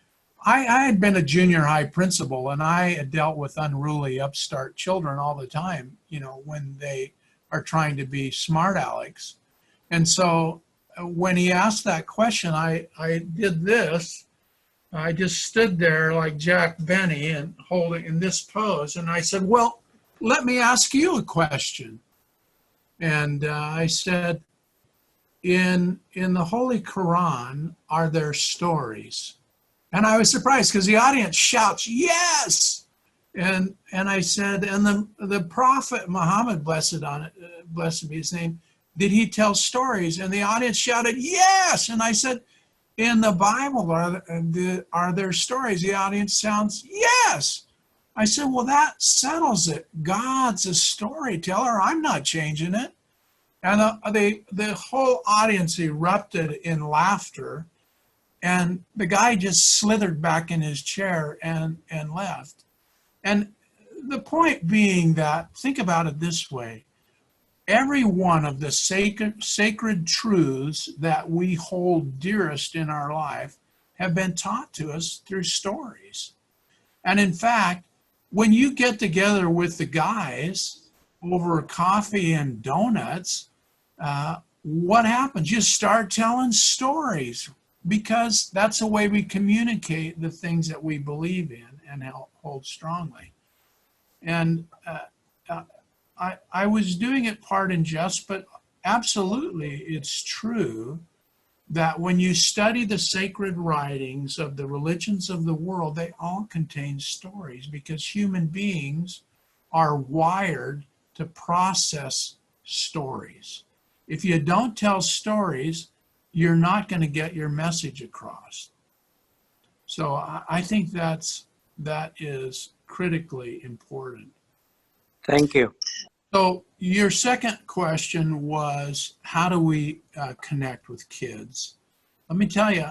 I had been a junior high principal, and I had dealt with unruly upstart children all the time, you know, when they are trying to be smart alecks. And so when he asked that question, I did this. I just stood there like Jack Benny and holding in this pose. And I said, well, let me ask you a question. And I said, in the Holy Quran, are there stories? And I was surprised because the audience shouts, yes. And I said, and the Prophet Muhammad, blessed be his name, did he tell stories? And the audience shouted, yes. And I said, in the Bible, are there stories? The audience sounds, yes. I said, well, that settles it. God's a storyteller. I'm not changing it. And the whole audience erupted in laughter. And the guy just slithered back in his chair and left. And the point being that, think about it this way. Every one of the sacred truths that we hold dearest in our life have been taught to us through stories. And in fact, when you get together with the guys over coffee and donuts, what happens? You start telling stories, because that's the way we communicate the things that we believe in and hold strongly. And I was doing it part in jest, but absolutely it's true that when you study the sacred writings of the religions of the world, they all contain stories, because human beings are wired to process stories. If you don't tell stories, you're not going to get your message across. So I think that is critically important. Thank you. So your second question was, how do we connect with kids? Let me tell you,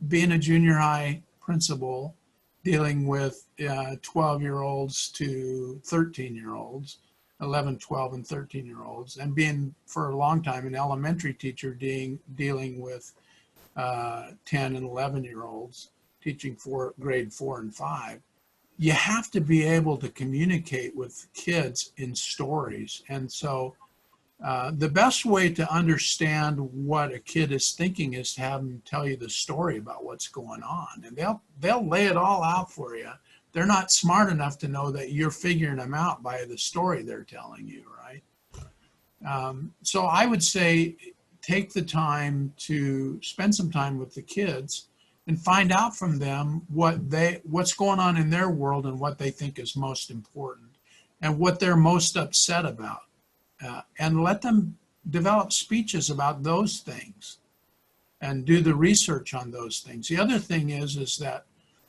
being a junior high principal, dealing with 12-year-olds to 13-year-olds, 11, 12, and 13-year-olds, and being for a long time an elementary teacher dealing with 10 and 11-year-olds, teaching grade 4 and 5, you have to be able to communicate with kids in stories. And so the best way to understand what a kid is thinking is to have them tell you the story about what's going on. And they'll lay it all out for you. They're not smart enough to know that you're figuring them out by the story they're telling you, right? So I would say take the time to spend some time with the kids and find out from them what's going on in their world and what they think is most important and what they're most upset about. And let them develop speeches about those things and do the research on those things. The other thing is that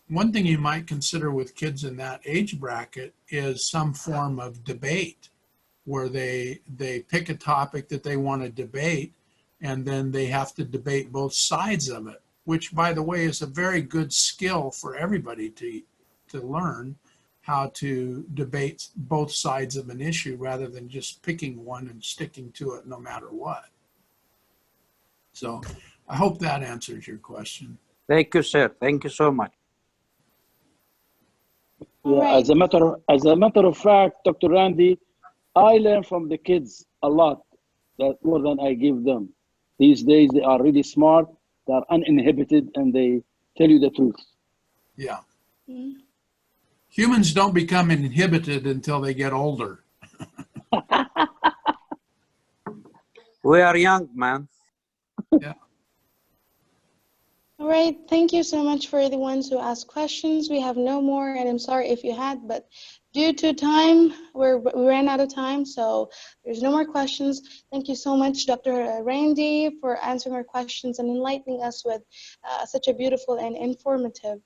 one thing you might consider with kids in that age bracket is some form of debate, where they pick a topic that they want to debate, and then they have to debate both sides of it, which, by the way, is a very good skill for everybody to learn, how to debate both sides of an issue rather than just picking one and sticking to it no matter what. So I hope that answers your question. Thank you, sir. Thank you so much. Yeah, right. as a matter of fact, Dr. Randy, I learn from the kids a lot, that more than I give them. These days, they are really smart, they are uninhibited, and they tell you the truth. Yeah. Mm. Humans don't become inhibited until they get older. We are young, man. Yeah. All right, thank you so much for the ones who asked questions. We have no more, and I'm sorry if you had, but due to time, we ran out of time, so there's no more questions. Thank you so much, Dr. Randy, for answering our questions and enlightening us with such a beautiful and informative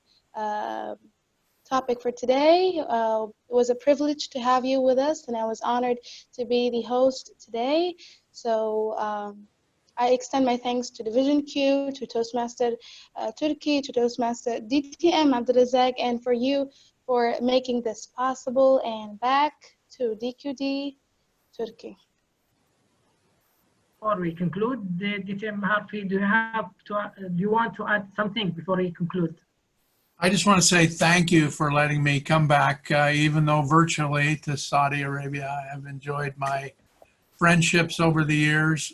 topic for today. It was a privilege to have you with us, and I was honored to be the host today. So I extend my thanks to Division Q, to Toastmaster Turkey, to Toastmaster DTM Abdulrazak, and for you for making this possible, and back to DQD Turkey. Before we conclude, DTM Harfi, do you want to add something before we conclude? I just want to say thank you for letting me come back, even though virtually, to Saudi Arabia. I have enjoyed my friendships over the years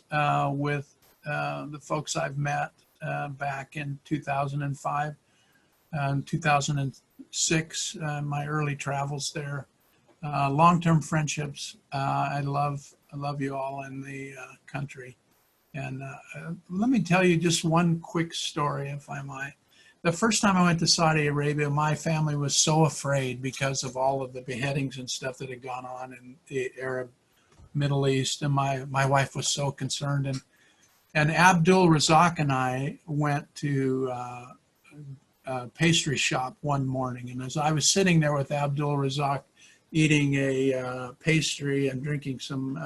with the folks I've met back in 2005 and 2006, my early travels there. Long-term friendships. I love you all in the country. And let me tell you just one quick story, if I might. The first time I went to Saudi Arabia, my family was so afraid because of all of the beheadings and stuff that had gone on in the Arab Middle East, and my wife was so concerned. And Abdul Razak and I went to a pastry shop one morning, and as I was sitting there with Abdul Razak eating a pastry and drinking some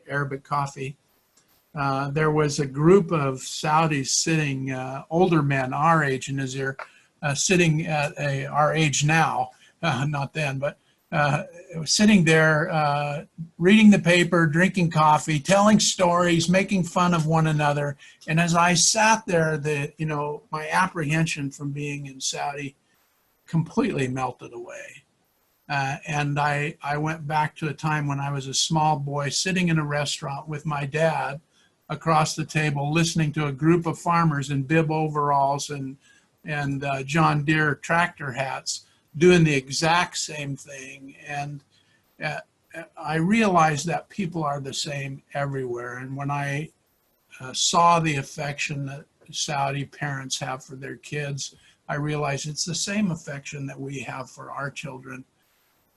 Arabic coffee, there was a group of Saudis sitting, older men our age in Nazir, sitting at our age now, not then, but sitting there reading the paper, drinking coffee, telling stories, making fun of one another. And as I sat there, my apprehension from being in Saudi completely melted away. And I went back to a time when I was a small boy sitting in a restaurant with my dad across the table, listening to a group of farmers in bib overalls and John Deere tractor hats doing the exact same thing. And I realized that people are the same everywhere. And when I saw the affection that Saudi parents have for their kids, I realized it's the same affection that we have for our children.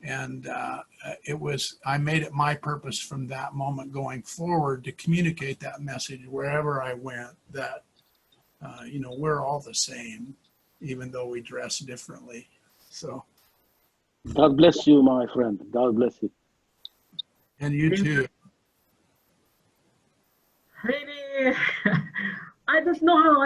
And I made it my purpose from that moment going forward to communicate that message wherever I went, that, we're all the same, even though we dress differently. So. God bless you, my friend. God bless you. And you too. Really, I don't know how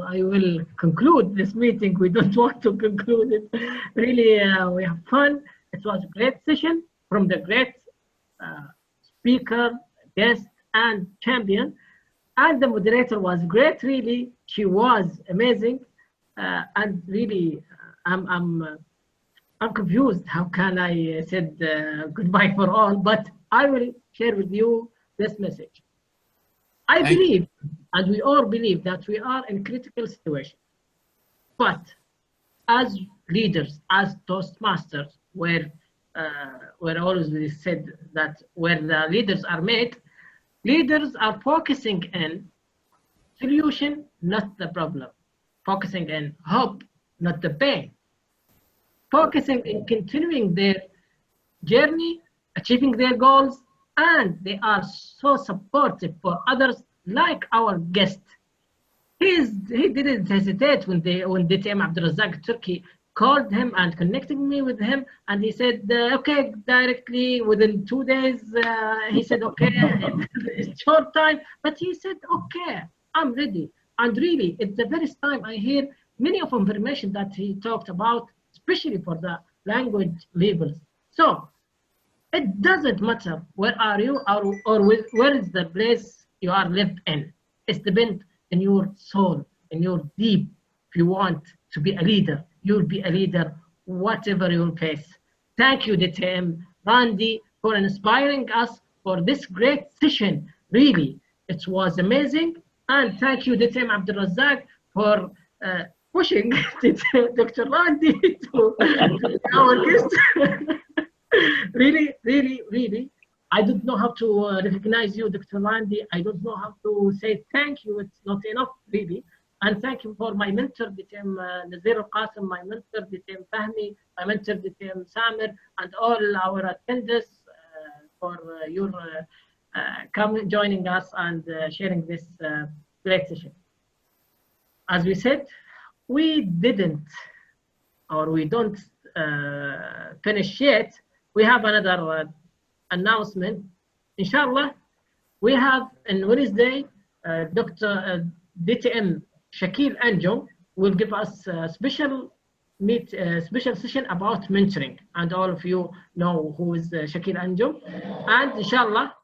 I will conclude this meeting. We don't want to conclude it. Really, we have fun. It was a great session from the great speaker, guest, and champion. And the moderator was great. Really, she was amazing. And really, I'm confused. How can I said goodbye for all? But I will share with you this message. I believe, and we all believe, that we are in critical situation. But as leaders, as Toastmasters, where always said that where the leaders are made, leaders are focusing in solution, not the problem. Focusing in hope, not the pain. Focusing in continuing their journey, achieving their goals, and they are so supportive for others, like our guest. He didn't hesitate when DTM Abdulrazak Turkey called him and connected me with him, and he said, okay, directly within 2 days, he said, okay, in short time, but he said, okay, I'm ready. And really, it's the first time I hear many of information that he talked about, especially for the language levels. So it doesn't matter where are you or where is the place you are lived in. It's depends on your soul. in your deep. If you want to be a leader, you'll be a leader, whatever you'll face. Thank you, DTM Randy, for inspiring us for this great session. Really, it was amazing. And thank you, DTM Abdul Razak, for pushing Dr. Randy to our guest. Really, really, really. I don't know how to recognize you, Dr. Randy. I don't know how to say thank you. It's not enough, really. And thank you for my mentor, DTM Nazir Al-Qasim, my mentor, DTM Fahmi, my mentor, DTM Samir, and all our attendees for your joining us and sharing this great session. As we said, we didn't, or we don't finish yet. We have another announcement. Inshallah, we have on Wednesday, Dr. DTM Shakil Anjum will give us a special session about mentoring, and all of you know who is Shakil Anjum. And inshallah,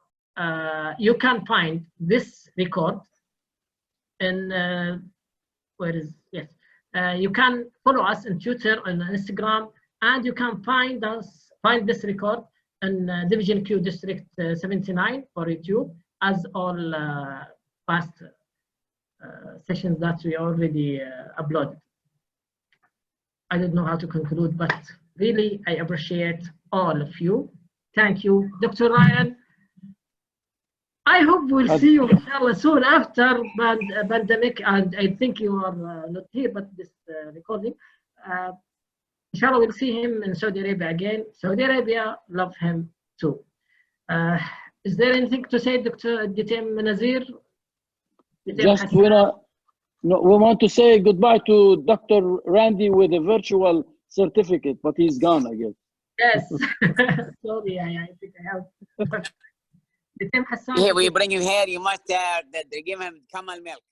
you can find this record in where is yes. You can follow us on Twitter and Instagram, and you can find this record in Division Q District 79 for YouTube, as all past sessions that we already uploaded. I don't know how to conclude, but really I appreciate all of you. Thank you, Dr. Ryan. I hope we'll see you inshallah soon after pandemic, and I think you are not here, but this recording. Inshallah, we'll see him in Saudi Arabia again. Saudi Arabia love him too. Is there anything to say, Dr. DTM Nazir? Just we want to say goodbye to Dr. Randy with a virtual certificate, but he's gone, I guess. Yes. Sorry, I think I have. Yeah, we bring him here. You must give him camel milk.